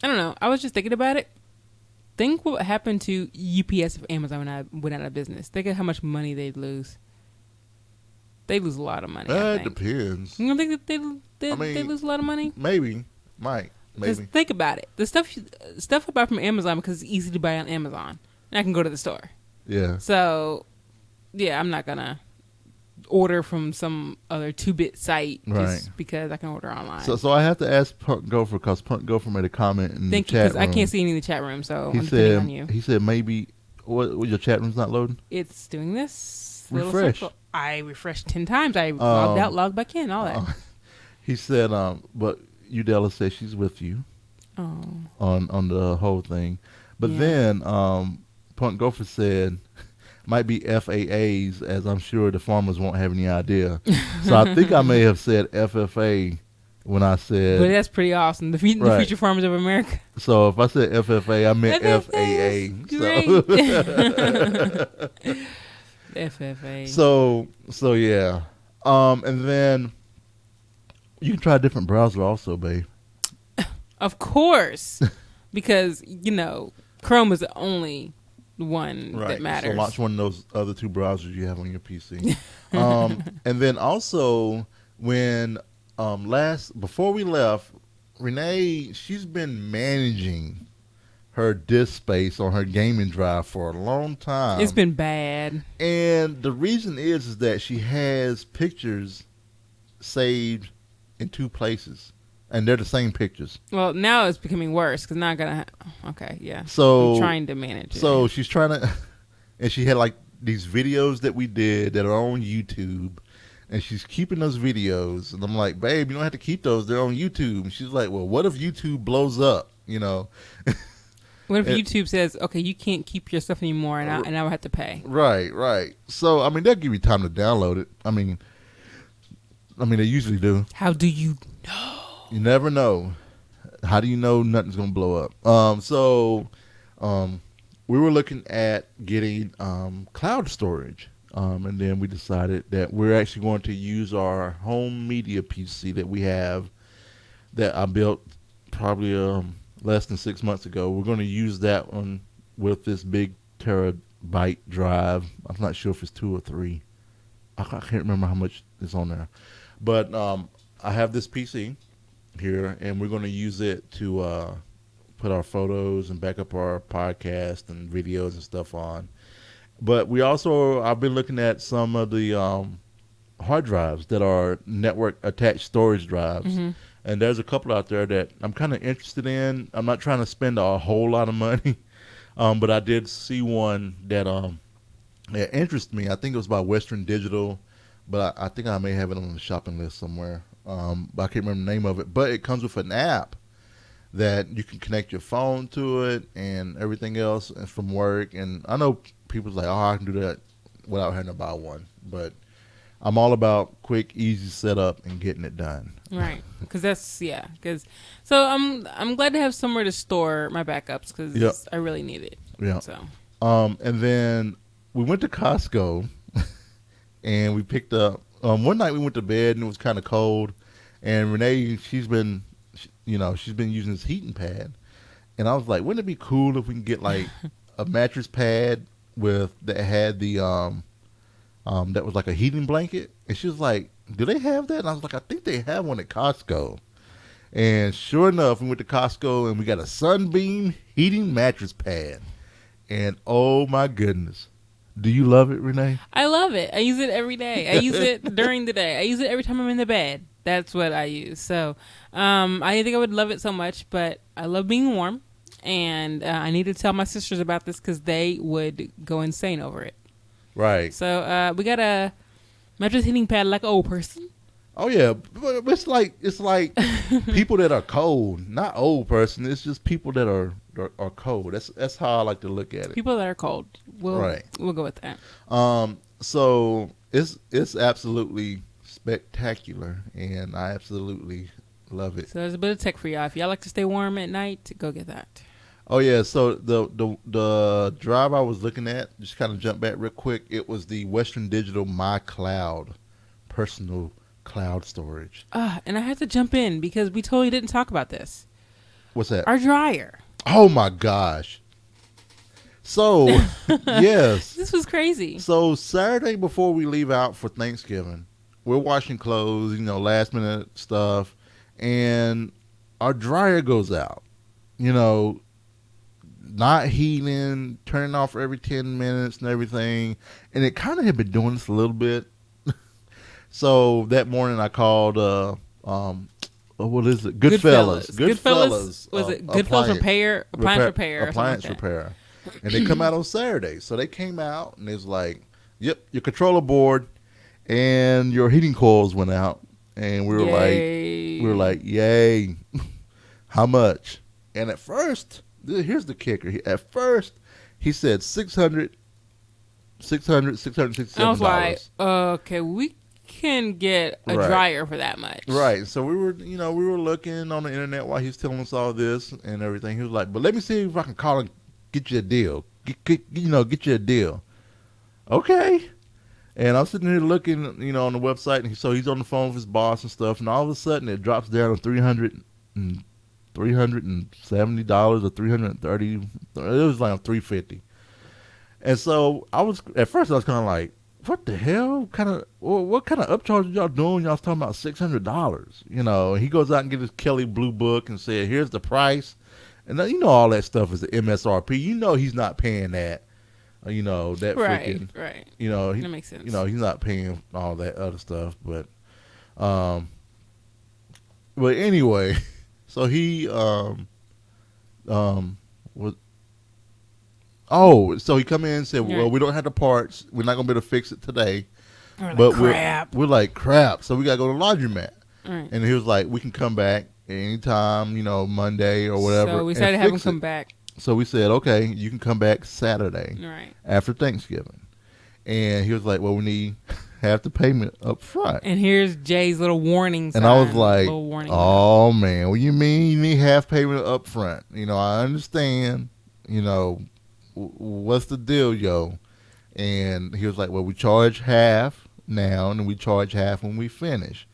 don't know. I was just thinking about it. Think what happened to UPS if Amazon went out of business. Think of how much money they'd lose. They lose a lot of money. It depends. You don't think that they lose a lot of money? Maybe. Just think about it. The stuff I buy from Amazon because it's easy to buy on Amazon, and I can go to the store. Yeah. So, yeah, I'm not gonna order from some other 2-bit site just because I can order online. So I have to ask Punk Gopher because Punk Gopher made a comment in the chat room. I can't see any in the chat room, so I'm depending on you. He said maybe your chat room's not loading. It's doing this Refresh. little circle. I refreshed 10 times. I logged out, logged back in, all that. He said, but Udella says she's with you on the whole thing. But then Punk Gopher said, might be FAAs, as I'm sure the farmers won't have any idea. So I think I may have said FFA when I said. But that's pretty awesome. The Future Farmers of America. So if I said FFA, I meant FAA. Great. FFA. So yeah. And then you can try a different browser also, babe. Of course. Because, Chrome is the only one that matters. So launch one of those other 2 browsers you have on your PC. And then also when before we left, Renee, she's been managing her disk space on her gaming drive for a long time. It's been bad. And the reason is that she has pictures saved in 2 places. And they're the same pictures. Well, now it's becoming worse because now I'm going to... Okay, yeah. So I'm trying to manage it. So she's trying to... And she had like these videos that we did that are on YouTube. And she's keeping those videos. And I'm like, babe, you don't have to keep those. They're on YouTube. And she's like, well, what if YouTube blows up? What if YouTube says, okay, you can't keep your stuff anymore and I will have to pay? Right. So, they'll give you time to download it. I mean, they usually do. How do you know? You never know. How do you know nothing's going to blow up? So we were looking at getting cloud storage. And then we decided that we're actually going to use our home media PC that we have that I built probably less than 6 months ago. We're going to use that one with this big terabyte drive. I'm not sure if it's 2 or 3. I can't remember how much is on there. But I have this PC here, and we're going to use it to put our photos and back up our podcast and videos and stuff on. But I've been looking at some of the hard drives that are network attached storage drives. Mm-hmm. And there's a couple out there that I'm kind of interested in. I'm not trying to spend a whole lot of money, but I did see one that interested me. I think it was by Western Digital, but I think I may have it on the shopping list somewhere. But I can't remember the name of it. But it comes with an app that you can connect your phone to it and everything else from work. And I know people's like, I can do that without having to buy one. But I'm all about quick, easy setup and getting it done. Right. So I'm glad to have somewhere to store my backups because I really need it. Yeah. So. And then we went to Costco and we picked up. One night we went to bed and it was kind of cold, and Renee, she's been using this heating pad, and I was like, wouldn't it be cool if we can get like a mattress pad that had the that was like a heating blanket? And she was like, do they have that? And I was like, I think they have one at Costco. And sure enough, we went to Costco and we got a Sunbeam heating mattress pad, and oh my goodness. Do you love it, Renee? I love it. I use it every day. I use it during the day. I use it every time I'm in the bed. That's what I use. So I didn't think I would love it so much, but I love being warm. And I need to tell my sisters about this because they would go insane over it. Right. So we got a mattress heating pad like an old person. Oh, yeah. But it's like people that are cold, not old person. It's just people that are cold. That's how I like to look at it. People that are cold. We'll go with that. So it's absolutely spectacular, and I absolutely love it. So there's a bit of tech for y'all. If y'all like to stay warm at night, go get that. Oh yeah, so the drive I was looking at, just kind of jump back real quick. It was the Western Digital My Cloud, personal cloud storage. And I had to jump in because we totally didn't talk about this. What's that? Our dryer. Oh my gosh. So yes, this was crazy. So Saturday before we leave out for Thanksgiving, we're washing clothes, last minute stuff, and our dryer goes out. Not heating, turning off every 10 minutes and everything. And it kind of had been doing this a little bit. So that morning I called, what is it? Goodfellas. Goodfellas. Was it Goodfellas Repair? Appliance repair. And they come out on Saturday. So they came out and it's like, yep, your controller board and your heating coils went out. And we were like, yay. How much? And at first, here's the kicker. At first, he said $667. I was like, okay, we can get a dryer for that much. Right. So we were looking on the internet while he was telling us all this and everything. He was like, but let me see if I can call and get you a deal. Get you a deal. Okay. And I'm sitting here looking, on the website, and so he's on the phone with his boss and stuff, and all of a sudden it drops down to $370 or $330. It was like $350. And so at first I was kind of like, what the hell? What kind of upcharge y'all doing? Y'all was talking about $600. He goes out and gets his Kelly Blue Book and said, here's the price. And all that stuff is the MSRP. He's not paying that. That freaking right. That makes sense. He's not paying all that other stuff. But anyway. So he so he come in and said, well, we don't have the parts. We're not going to be able to fix it today. We're like, crap. So we got to go to the laundromat. Right. And he was like, we can come back anytime, Monday or whatever. So we decided to have him come back. So we said, okay, you can come back Saturday after Thanksgiving. And he was like, well, we need half the payment up front. And here's Jay's little warning sign. And I was like, oh, man, what do you mean you need half payment up front? I understand, what's the deal, yo? And he was like, well, we charge half now, and we charge half when we finish.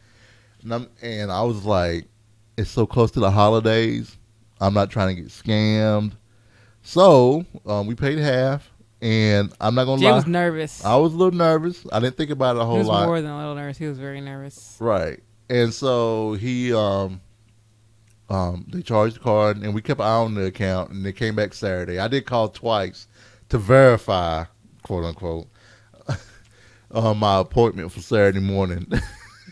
And I was like, it's so close to the holidays. I'm not trying to get scammed. So we paid half. And I'm not going to lie. Jay was nervous. I was a little nervous. I didn't think about it a whole lot. He was more than a little nervous. He was very nervous. Right. And so he, they charged the card, and we kept an eye on the account, and they came back Saturday. I did call twice to verify, quote unquote, my appointment for Saturday morning.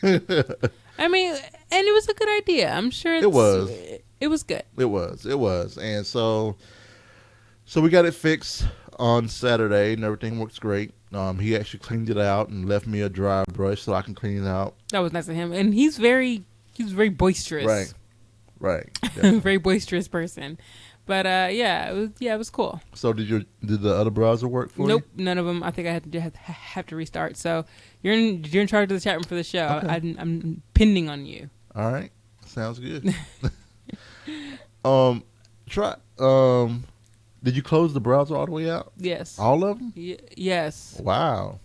I mean, and it was a good idea. I'm sure it was. It was good. It was. And so we got it fixed on Saturday, and everything works great. He actually cleaned it out and left me a dry brush so I can clean it out. That was nice of him, and he was very boisterous. Right. Very boisterous person. But it was cool. So did the other browser work for you? Nope, none of them. I think I had to have to restart. So you're in charge of the chat room for the show. Okay. I'm pending on you. All right, sounds good. Did you close the browser all the way out? Yes. All of them? Yes. Wow.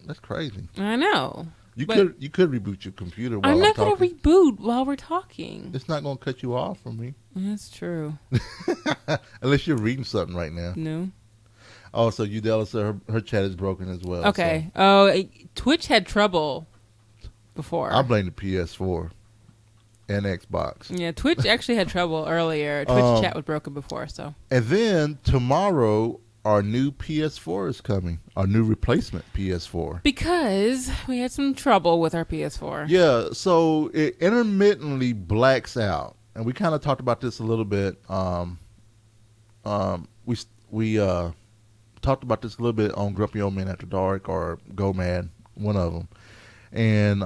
That's crazy. I know. You could reboot your computer while I'm not going to reboot while we're talking. It's not going to cut you off from me. That's true. Unless you're reading something right now. No. Oh, so Udella said her chat is broken as well. Okay. So. Oh, Twitch had trouble before. I blame the PS4 and Xbox. Yeah, Twitch actually had trouble earlier. Twitch chat was broken before, so. And then tomorrow, our new PS4 is coming. Our new replacement PS4. Because we had some trouble with our PS4. Yeah, so it intermittently blacks out. And we kind of talked about this a little bit. We talked about this a little bit on Grumpy Old Man After Dark or Go Mad, one of them. And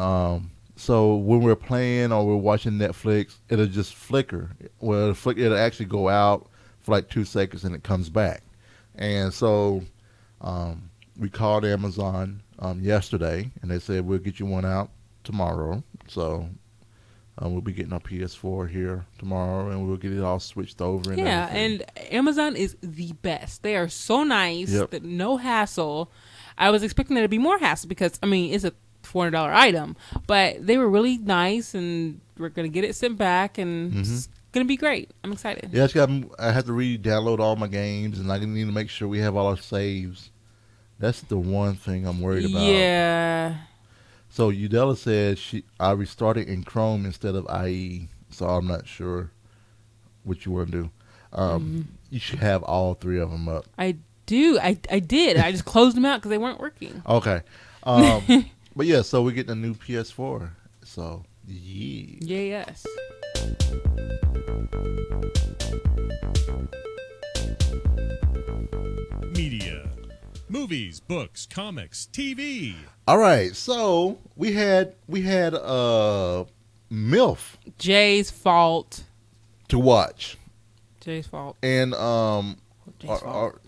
so when we're playing or we're watching Netflix, it'll just flicker. Well, it'll actually go out for like 2 seconds and it comes back. And so we called Amazon yesterday, and they said, we'll get you one out tomorrow. So We'll be getting our PS4 here tomorrow, and we'll get it all switched over. And Amazon is the best. They are so nice. That no hassle. I was expecting there to be more hassle because, I mean, it's a $400 item, but they were really nice, and we're going to get it sent back, and it's going to be great. I'm excited. Yeah, I have to re-download all my games, and I need to make sure we have all our saves. That's the one thing I'm worried about. Yeah. So Udella said I restarted in Chrome instead of IE, so I'm not sure what you want to do. You should have all 3 of them up. I do. I did. I just closed them out because they weren't working. Okay. But yeah, so we're getting a new PS4. So, yeah. Yes. Media. Movies, books, comics, TV. All right, so we had MILF. Jay's fault. To watch. Jay's fault. And Jay's fault.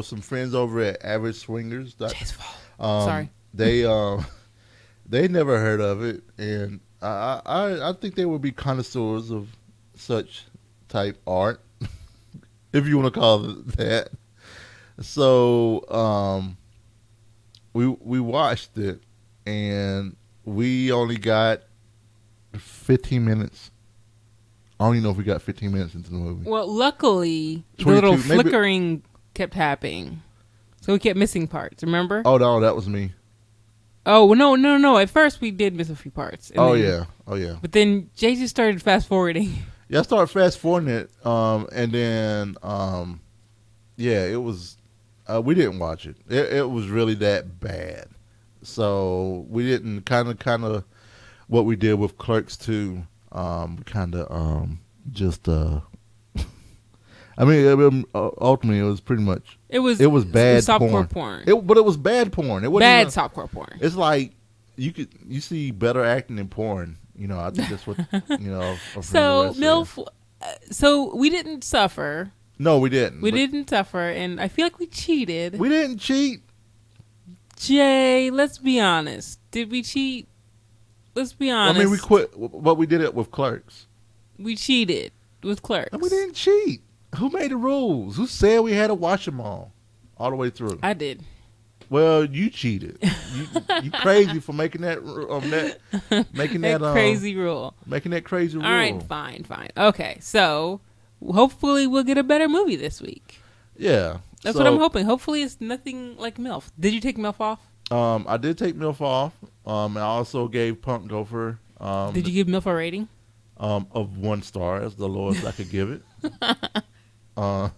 some friends over at Average Swingers. Jay's fault. Sorry. They never heard of it, and I think they would be connoisseurs of such type art, if you want to call it that. So we watched it, and we only got 15 minutes. I don't even know if we got 15 minutes into the movie. Well, luckily, the little flickering kept happening, so we kept missing parts. Remember? Oh no, that was me. Oh no! At first, we did miss a few parts. Oh yeah. But then Jay just started fast forwarding. Yeah, I started fast forwarding it, and then it was. We didn't watch it. It was really that bad. So we didn't kind of what we did with Clerks 2. I mean, ultimately, it was pretty much. It was bad softcore porn. But it was bad porn. It wasn't bad softcore porn. It's like you see better acting in porn. I think that's what So MILF. So we didn't suffer. No, we didn't. We didn't suffer, and I feel like we cheated. We didn't cheat. Jay, let's be honest. Did we cheat? Let's be honest. I mean, we quit, but we did it with Clerks. We cheated with Clerks. And we didn't cheat. Who made the rules? Who said we had to watch them all the way through? I did. Well, you cheated. You crazy for making that crazy rule. Making that crazy rule. All right, fine. Okay, so hopefully we'll get a better movie this week. Yeah, that's what I'm hoping. Hopefully it's nothing like MILF. Did you take MILF off? I did take MILF off. I also gave Punk Gopher. Did you give MILF a rating? Of 1 star. That's the lowest I could give it. I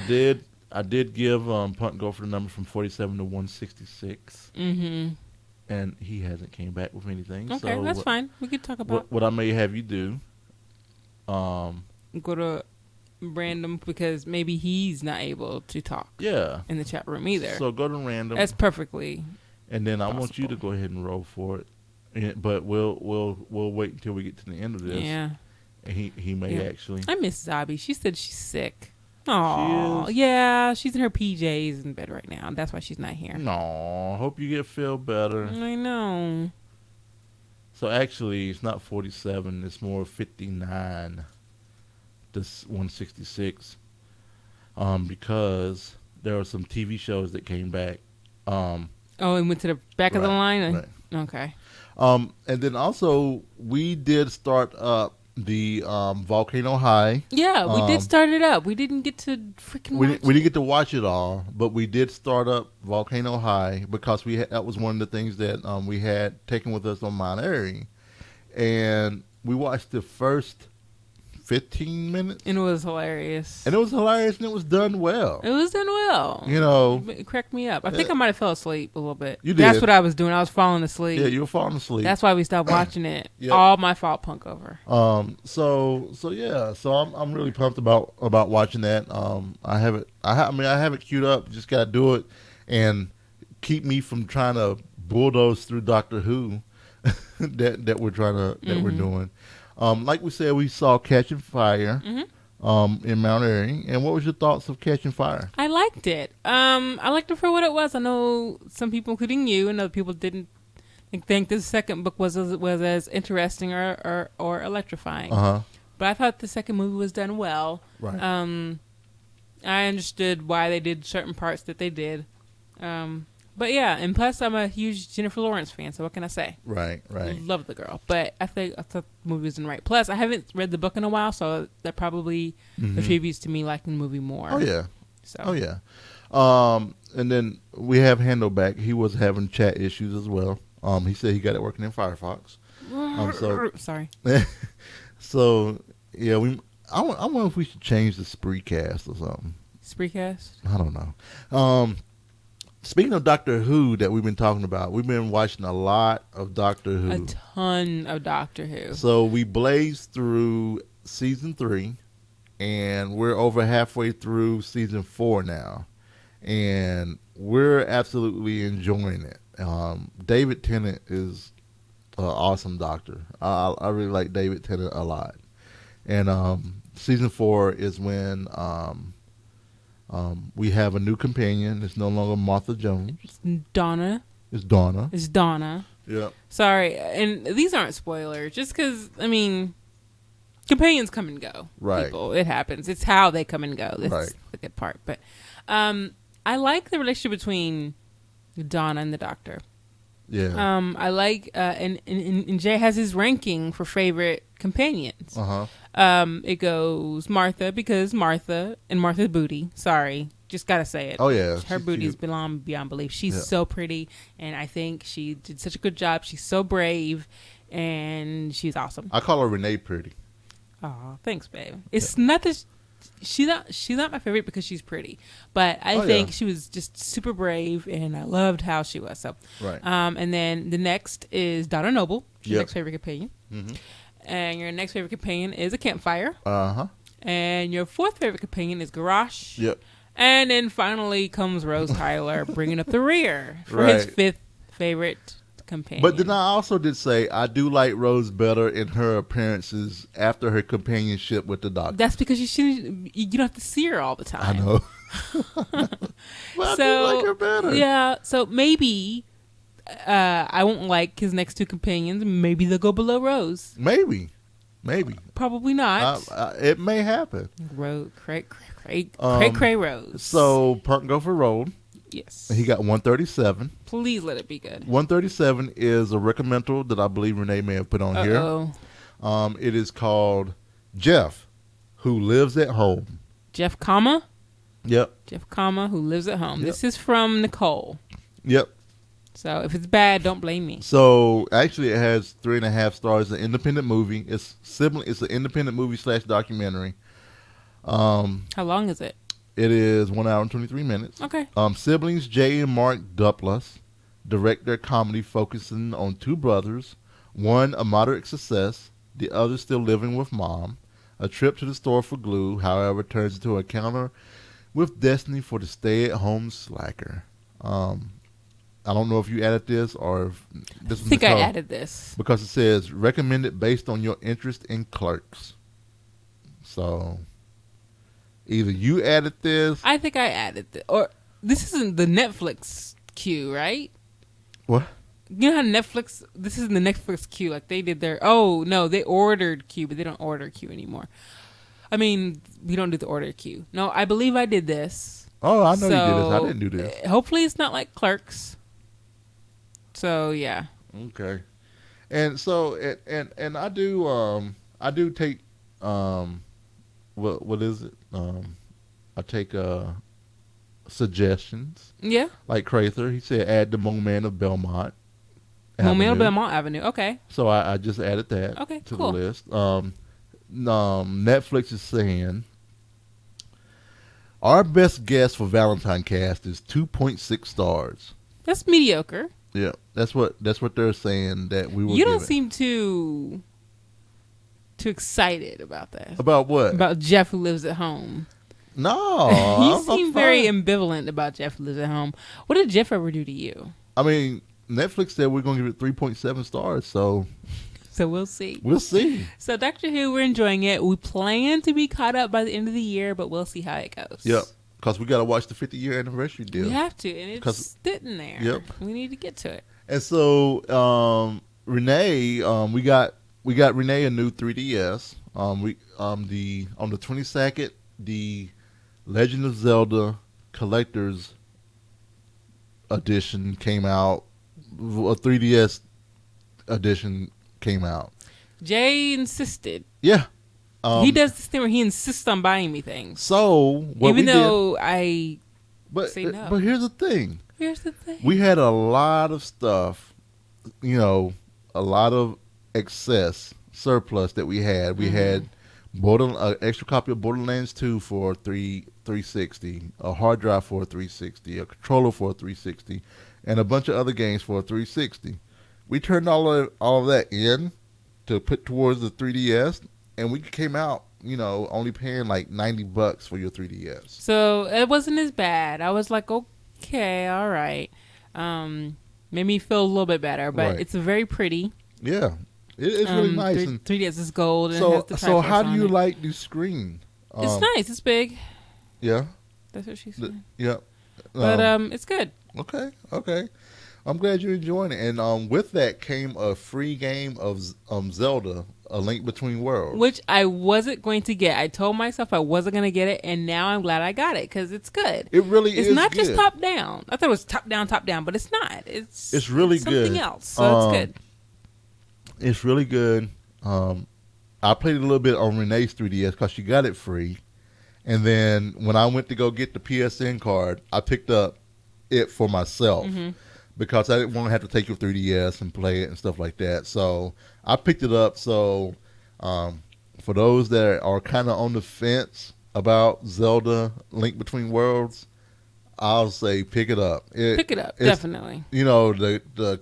did give Punk Gopher the number from 47 to 166. Mm-hmm. And he hasn't came back with anything. Okay, so that's fine. We could talk about what I may have you do. Go to random because maybe he's not able to talk. Yeah. In the chat room either. So go to random. That's perfectly. And then possible. I want you to go ahead and roll for it. But we'll wait until we get to the end of this. Yeah. And he may actually. I miss Zabi. She said she's sick. Oh, yeah. She's in her PJs in bed right now. That's why she's not here. No, hope you feel better. I know. So actually, it's not 47. It's more 59 to 166. Because there are some TV shows that came back. And went to the back of the line? Right. Okay. And then also, we did start up the Volcano High. Yeah, we did start it up. We didn't get to freaking watch it. We didn't get to watch it all, but we did start up Volcano High because that was one of the things that we had taken with us on Mount Airy. And we watched the first 15 minutes. And it was hilarious. And it was done well. It was done well. It cracked me up. I think I might have fell asleep a little bit. You did. That's what I was doing. I was falling asleep. Yeah, you were falling asleep. That's why we stopped watching it. Yep. All my fault, Punk Over. So I'm really pumped about watching that. I have it queued up. Just got to do it and keep me from trying to bulldoze through Doctor Who that we're doing. Like we said, we saw Catching Fire in Mount Airy. And what was your thoughts of Catching Fire? I liked it. I liked it for what it was. I know some people, including you, and other people didn't I think the second book was as interesting or electrifying. But I thought the second movie was done well. Right. I understood why they did certain parts that they did. But yeah, and plus I'm a huge Jennifer Lawrence fan, so what can I say? Right. Love the girl. But I thought the movie was in right. Plus, I haven't read the book in a while, so that probably attributes to me liking the movie more. Oh, yeah. So. Oh, yeah. And then we have Hando back. He was having chat issues as well. He said he got it working in Firefox. Sorry. So, yeah, I wonder if we should change the Spreecast or something. Spreecast? I don't know. Speaking of Doctor Who that we've been talking about, we've been watching a lot of Doctor Who. A ton of Doctor Who. So we blazed through season 3, and we're over halfway through season 4 now. And we're absolutely enjoying it. David Tennant is an awesome doctor. I really like David Tennant a lot. And season 4 is when we have a new companion. It's no longer Martha Jones. It's Donna. It's Donna. It's Donna. Yeah. Sorry, and these aren't spoilers. Just because, I mean, companions come and go. Right. People, it happens. It's how they come and go. That's right. the good part. But I like the relationship between Donna and the Doctor. Yeah. I like, and Jay has his ranking for favorite companions. It goes Martha because Martha's booty. Sorry, just gotta say it. Oh yeah, her booty is beyond belief. She's so pretty, and I think she did such a good job. She's so brave, and she's awesome. I call her Renee pretty. Oh, thanks, babe. It's not that she's not my favorite because she's pretty, but I think she was just super brave, and I loved how she was. So, right. And then the next is Donna Noble, your next favorite companion. Mm-hmm. And your next favorite companion is a campfire. And your fourth favorite companion is Garrosh. Yep. And then finally comes Rose Tyler, bringing up the rear for his fifth favorite companion. But then I also did say I do like Rose better in her appearances after her companionship with the Doctor. That's because you don't have to see her all the time. I know. Well, I do like her better. Yeah, so maybe I won't like his next two companions. Maybe they'll go below Rose. Maybe. Probably not. It may happen. Cray Rose. So Punk Gopher Road. Yes. He got 137. Please let it be good. 137 is a recommendal that I believe Renee may have put on here. It is called Jeff, Who Lives at Home. Jeff, comma? Yep. Jeff, comma, Who Lives at Home. Yep. This is from Nicole. Yep. So if it's bad, don't blame me. So actually, it has 3.5 stars. It's an independent movie. It's an independent movie / documentary. How long is it? It is 1 hour and 23 minutes. Okay. Siblings Jay and Mark Duplass direct their comedy, focusing on two brothers, one a moderate success, the other still living with mom. A trip to the store for glue, however, turns into a encounter with destiny for the stay-at-home slacker. I don't know if you added this or if this. I think I added this because it says recommended based on your interest in Clerks. So either you added this. I think I added this, or this isn't the Netflix queue, right? What? You know how Netflix? This isn't the Netflix queue. Like they did their. Oh no, they ordered queue, but they don't order queue anymore. I mean, we don't do the order queue. No, I believe I did this. Oh, I know you did this. I didn't do this. Hopefully, it's not like Clerks. So yeah. Okay, and so and I do take what is it? I take suggestions. Yeah. Like Crather, he said add the Moment of Belmont. Belmont Avenue. Okay. So I just added that to the list. Netflix is saying our best guess for ValentineCast is 2.6 stars. That's mediocre. Yeah, that's what they're saying that we will. You don't seem too excited about that. About what? About Jeff Who Lives at Home. No, you seem very ambivalent about Jeff Who Lives at Home. What did Jeff ever do to you? I mean, Netflix said we're going to give it 3.7 stars, so we'll see. We'll see. So Doctor Who, we're enjoying it. We plan to be caught up by the end of the year, but we'll see how it goes. Yep. because we got to watch the 50-year anniversary deal. We have to, and it's sitting there. Yep. We need to get to it. And so Renee, we got Renee a new 3DS. On the 22nd, the Legend of Zelda Collector's Edition came out. A 3DS edition came out. Jay insisted. Yeah. He does this thing where he insists on buying me things. So even though I say no. But here's the thing. We had a lot of stuff, a lot of excess surplus that we had. We had an extra copy of Borderlands 2 for 360, a hard drive for 360, a controller for 360, and a bunch of other games for 360. We turned all of that in to put towards the 3DS, and we came out, only paying like $90 for your 3DS. So it wasn't as bad. I was like, okay, all right. Made me feel a little bit better, but It's very pretty. Yeah. It's really nice. 3DS is gold. And so, it has the so how do you it. like the screen? It's nice. It's big. Yeah. That's what she said. Yeah. But it's good. Okay. I'm glad you're enjoying it. And with that came a free game of Zelda, A Link Between Worlds. Which I wasn't going to get. I told myself I wasn't going to get it, and now I'm glad I got it because it's good. It really is. It's not good. just top down. I thought it was top down, but it's not. It's really good. Something else. So it's good. It's really good. I played it a little bit on Renee's 3DS because she got it free. And then when I went to go get the PSN card, I picked up it for myself because I didn't want to have to take your 3DS and play it and stuff like that. So I picked it up. So for those that are kind of on the fence about Zelda Link Between Worlds, I'll say pick it up. Pick it up, definitely. The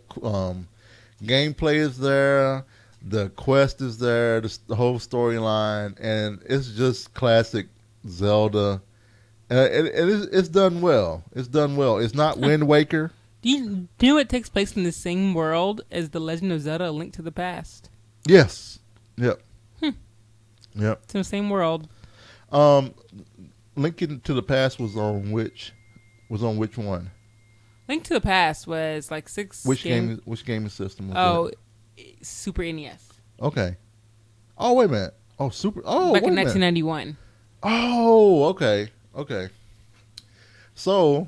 gameplay is there. The quest is there. The whole storyline. And it's just classic Zelda. It's done well. It's not Wind Waker. Do you know it takes place in the same world as The Legend of Zelda: A Link to the Past? Yes. Yep. Yep. It's in the same world. Link to the Past was on which one? Link to the Past was like 6 Which game system was that? Super NES. Okay. Oh, wait a minute. Oh, Super. Oh, back in 1991. Oh, okay. So,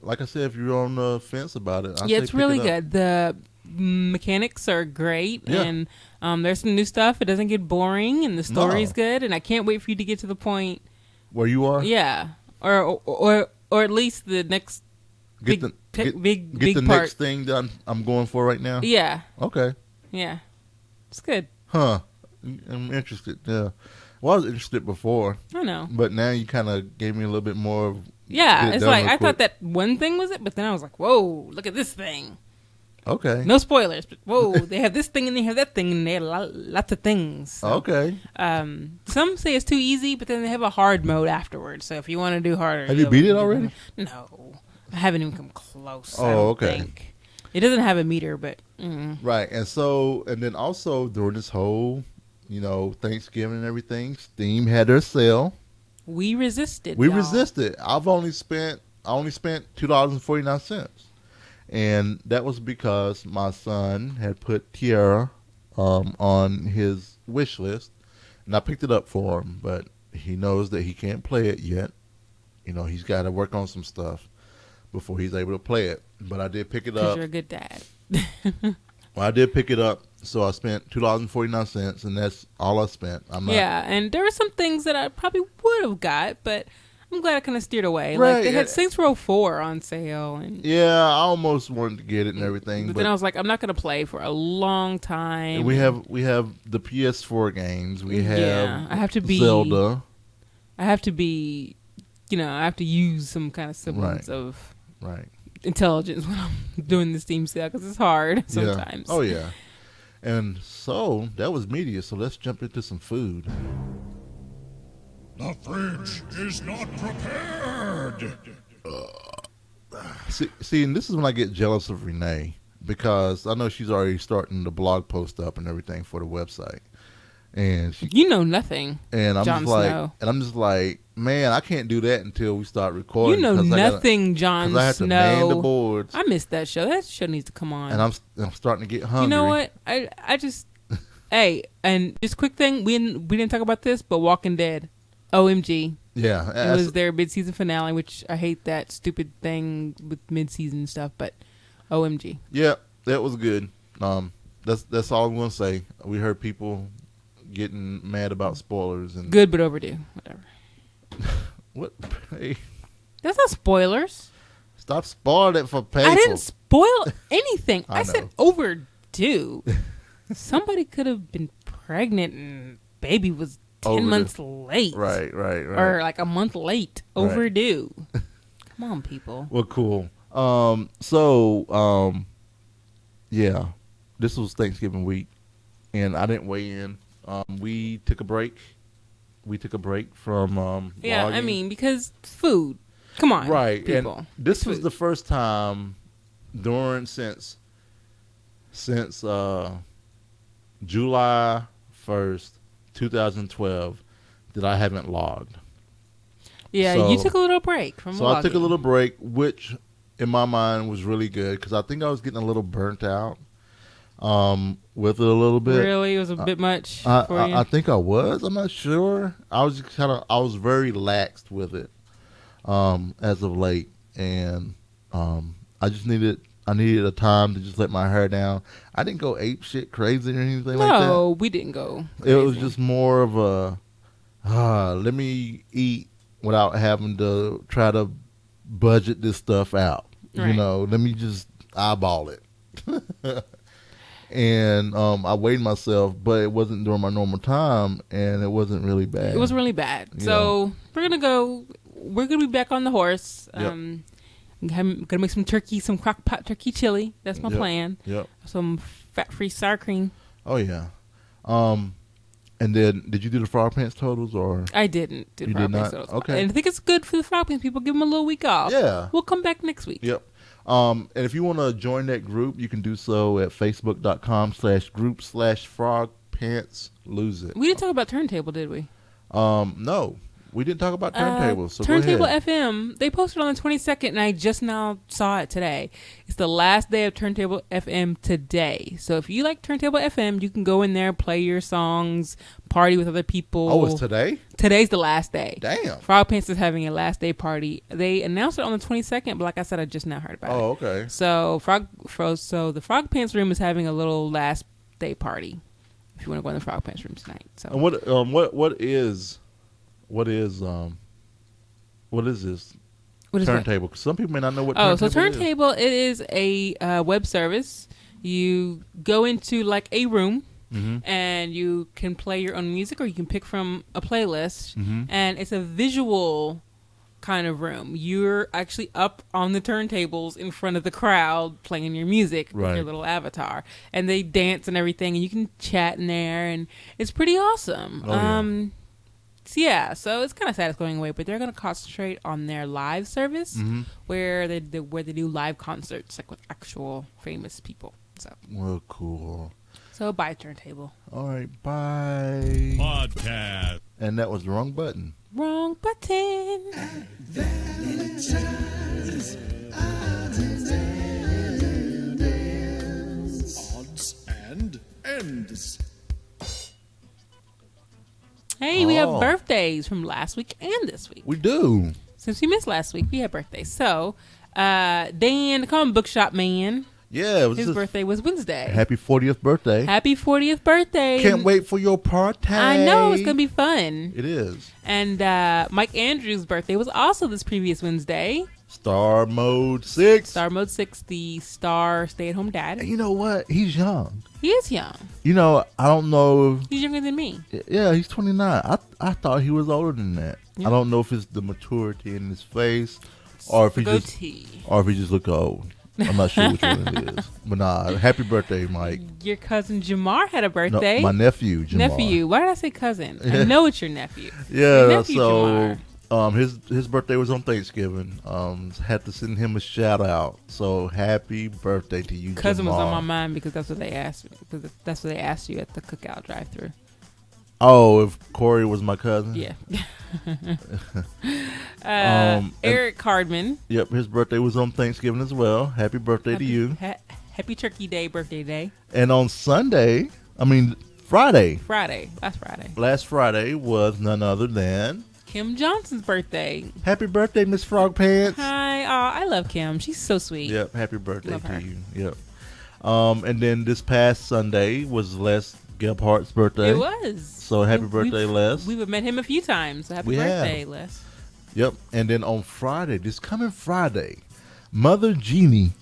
like I said, if you're on the fence about it, it's really good. The mechanics are great, and there's some new stuff. It doesn't get boring, and the story's good. And I can't wait for you to get to the point where you are. Yeah, or at least the next big part. Next thing that I'm going for right now. Yeah. Okay. Yeah, it's good. Huh. I'm interested. Yeah. Well, I was interested before. I know. But now you kind of gave me a little bit more. Yeah, it's like I thought that one thing was it, but then I was like, whoa, look at this thing. Okay. No spoilers, but whoa, they have this thing and they have that thing and they have lots of things. So, okay. Some say it's too easy, but then they have a hard mode afterwards. So if you want to do harder. Have you beat it already? No. I haven't even come close. Oh, okay. Think. It doesn't have a meter, but. Right. And then also during this whole, Thanksgiving and everything, Steam had their sale. We resisted. I only spent $2.49. And that was because my son had put Tierra on his wish list. And I picked it up for him, but he knows that he can't play it yet. He's got to work on some stuff before he's able to play it. But I did pick it up. Because you're a good dad. Well, I did pick it up, so I spent $2.49, and that's all I spent. And there were some things that I probably would have got, but I'm glad I kind of steered away. Right, like they had Saints Row 4 on sale, and yeah, I almost wanted to get it and everything, but then I was like, I'm not going to play for a long time. And we have the PS4 games. We have I have to be Zelda. I have to be, I have to use some kind of semblance of intelligence when I'm doing the Steam sale because it's hard sometimes. Yeah. Oh yeah. And so that was media. So let's jump into some food. The fridge is not prepared. See, and this is when I get jealous of Renee because I know she's already starting the blog post up and everything for the website. And you know nothing. And Jon Snow. I'm just like, man, I can't do that until we start recording. You know nothing, Jon Snow. Because I have to man the boards. I missed that show. That show needs to come on. And I'm starting to get hungry. You know what? I just hey, and just quick thing, we didn't talk about this, but Walking Dead, OMG. Yeah, it was their mid-season finale, which I hate that stupid thing with mid-season stuff, but OMG. Yeah, that was good. That's all I'm gonna say. We heard people getting mad about spoilers and good but overdue. Whatever. What? Hey, that's not spoilers. Stop spoiling it for people. I didn't spoil anything. I said overdue. Somebody could have been pregnant and baby was 10 months late. Right. Or like a month late. Overdue. Come on, people. Well, cool. Yeah, this was Thanksgiving week, and I didn't weigh in. We took a break. From yeah, vlogging. I mean, because food. Come on, right? People. And this was the first time since July 1st, 2012, that I haven't logged. Yeah, so, you took a little break from. So vlogging. I took a little break, which in my mind was really good because I think I was getting a little burnt out. With it a little bit. Really? It was a bit much for you? I think I was. I'm not sure. I was very laxed with it, as of late. And, I needed a time to just let my hair down. I didn't go ape shit crazy or anything like that. No, we didn't go crazy. It was just more of let me eat without having to try to budget this stuff out. Right. You know, let me just eyeball it. And I weighed myself, but it wasn't during my normal time, and it wasn't really bad. It was really bad. So we're gonna be back on the horse. Yep. I'm gonna make some turkey, some crock pot turkey chili. That's my plan. Yep. Some fat-free sour cream. Oh yeah. And then did you do the Frog Pants totals or? I didn't do the Frog Pants totals. Okay. And I think it's good for the Frog Pants people. Give them a little week off. Yeah. We'll come back next week. Yep. And if you want to join that group, you can do so at facebook.com/group/frogpantslose it. We didn't talk about Turntable, did we? No, we didn't talk about Turntable. So Turntable go ahead. FM, they posted on the 22nd, and I just now saw it today. It's the last day of Turntable FM today. So if you like Turntable FM, you can go in there, play your songs, party with other people. Oh, it's today? Today's the last day. Damn. Frog Pants is having a last day party. They announced it on the 22nd, but like I said, I just now heard about it. Oh, okay. So the Frog Pants room is having a little last day party. If you want to go in the Frog Pants room tonight. So. And what is this? What is Turntable? Because some people may not know what Turntable is. So Turntable, it is a web service. You go into like a room, and you can play your own music, or you can pick from a playlist, and it's a visual kind of room. You're actually up on the turntables in front of the crowd playing your music with your little avatar, and they dance and everything, and you can chat in there, and it's pretty awesome. So it's kind of sad it's going away, but they're going to concentrate on their live service where they do live concerts like with actual famous people. So well, cool. So bye, Turntable. All right, bye. Podcast. And that was the wrong button. Wrong button. Valentine's odds and ends. Hey, we have birthdays from last week and this week. We do. Since we missed last week, we had birthdays. So, Dan, the comic book shop man. Yeah, his birthday was Wednesday. Happy 40th birthday. Happy 40th birthday. Can't wait for your party. I know, it's going to be fun. It is. And Mike Andrews' birthday was also this previous Wednesday. Star Mode 6. Star Mode 6, the star stay-at-home dad. And you know what? He's young. He is young. You know, I don't know. He's younger than me. Yeah, he's 29. I thought he was older than that. Yeah. I don't know if it's the maturity in his face or if he just look old. I'm not sure which one it is. But nah, happy birthday, Mike. Your cousin Jamar had a birthday. No, my nephew, Jamar. Nephew. Why did I say cousin? I know it's your nephew. Yeah, your nephew, so Jamar. His birthday was on Thanksgiving. Had to send him a shout out. So happy birthday to you, cousin Jamar. was on my mind because that's what they asked. Because that's what they asked you at the cookout drive-thru. Oh, if Corey was my cousin. Yeah. Um, Eric Cardman. Yep, his birthday was on Thanksgiving as well. Happy birthday to you. Happy Turkey Day, birthday day. And on Friday. Last Friday was none other than Kim Johnson's birthday. Happy birthday, Miss Frog Pants. Hi. Oh, I love Kim. She's so sweet. Yep, happy birthday Love to her. you. Yep. And then this past Sunday was Les Gebhardt's birthday. It was. So happy birthday, Les. We've met him a few times. So happy birthday, Les. Yep. And then on Friday, this coming Friday, Mother Jeannie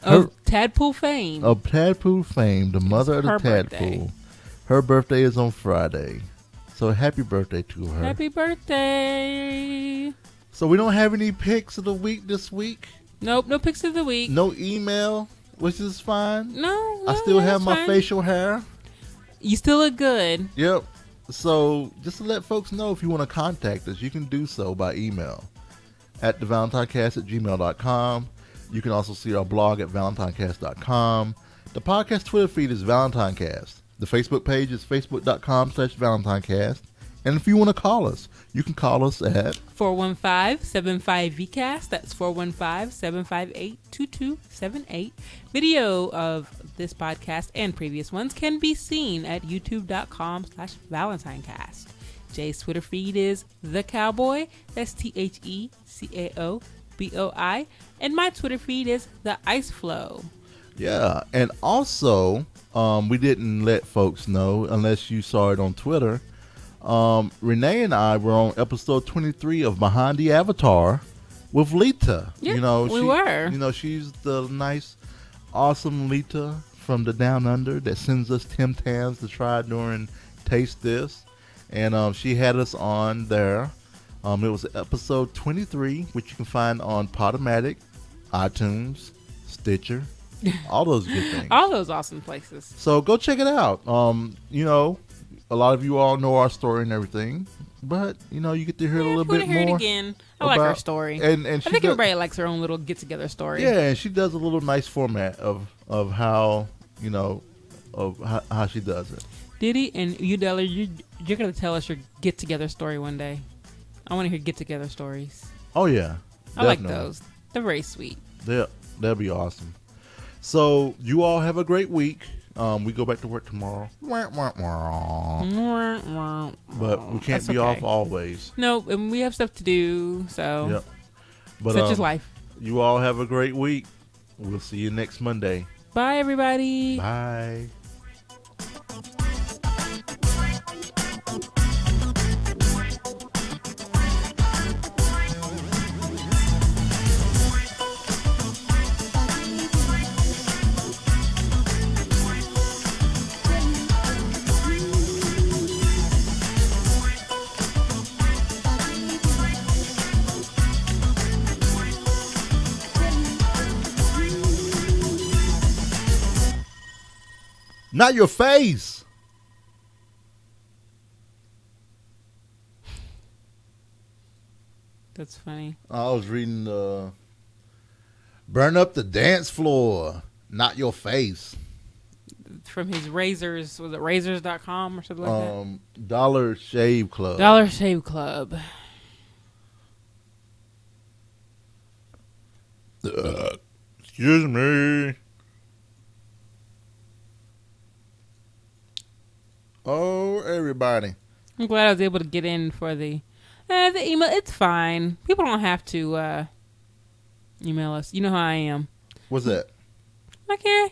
of Tadpole fame. Of Tadpole fame, the mother of the Tadpole. Her birthday is on Friday. So happy birthday to her. Happy birthday. So we don't have any picks of the week this week? Nope, no picks of the week. No email, which is fine. No, I still have my fine. facial hair. You still look good. Yep. So just to let folks know, if you want to contact us, you can do so by email at thevalentinecast@gmail.com. You can also see our blog at valentinecast.com. The podcast Twitter feed is ValentineCast. The Facebook page is facebook.com/ValentineCast. And if you want to call us, you can call us at 415-75-VCAST. That's 415-758-2278. Video of this podcast and previous ones can be seen at youtube.com/ValentineCast. Jay's Twitter feed is The Cowboy. That's TheCaoboi. And my Twitter feed is The Ice Flow. Yeah. And also, we didn't let folks know, unless you saw it on Twitter. Renee and I were on episode 23 of Behind the Avatar with Lita. Yeah, we were. She's the nice, awesome Lita from the Down Under that sends us Tim Tams to try during Taste This. And she had us on there. It was episode 23, which you can find on Podomatic, iTunes, Stitcher, all those good things. All those awesome places. So go check it out. A lot of you all know our story and everything, but you get to hear a little bit more. Hear it again. I like her story. And I think everybody likes her own little get-together story. Yeah, and she does a little nice format of how how she does it. Diddy and Udella, you're gonna tell us your get-together story one day. I want to hear get-together stories. Oh yeah, I like those. They're very sweet. Yeah, that'd be awesome. So you all have a great week. We go back to work tomorrow. But we can't be off always. No, and we have stuff to do, so yep. But, such is life. You all have a great week. We'll see you next Monday. Bye, everybody. Bye. Not your face. That's funny. I was reading Burn Up the Dance Floor, Not Your Face. From his razors, was it razors.com or something like that? Dollar Shave Club. Dollar Shave Club. Excuse me. Oh, everybody. I'm glad I was able to get in for the email. It's fine. People don't have to email us. You know how I am. What's that? I care.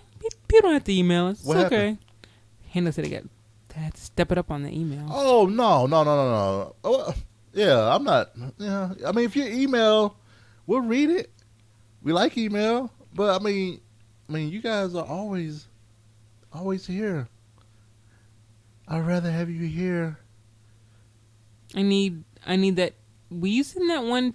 People don't have to email us. It's what okay. Happened? Hannah said they had to step it up on the email. Oh, no. Oh, yeah, I'm not. Yeah, I mean, if you email, we'll read it. We like email. But, I mean, you guys are always here. I'd rather have you here. I need that. Will you send that one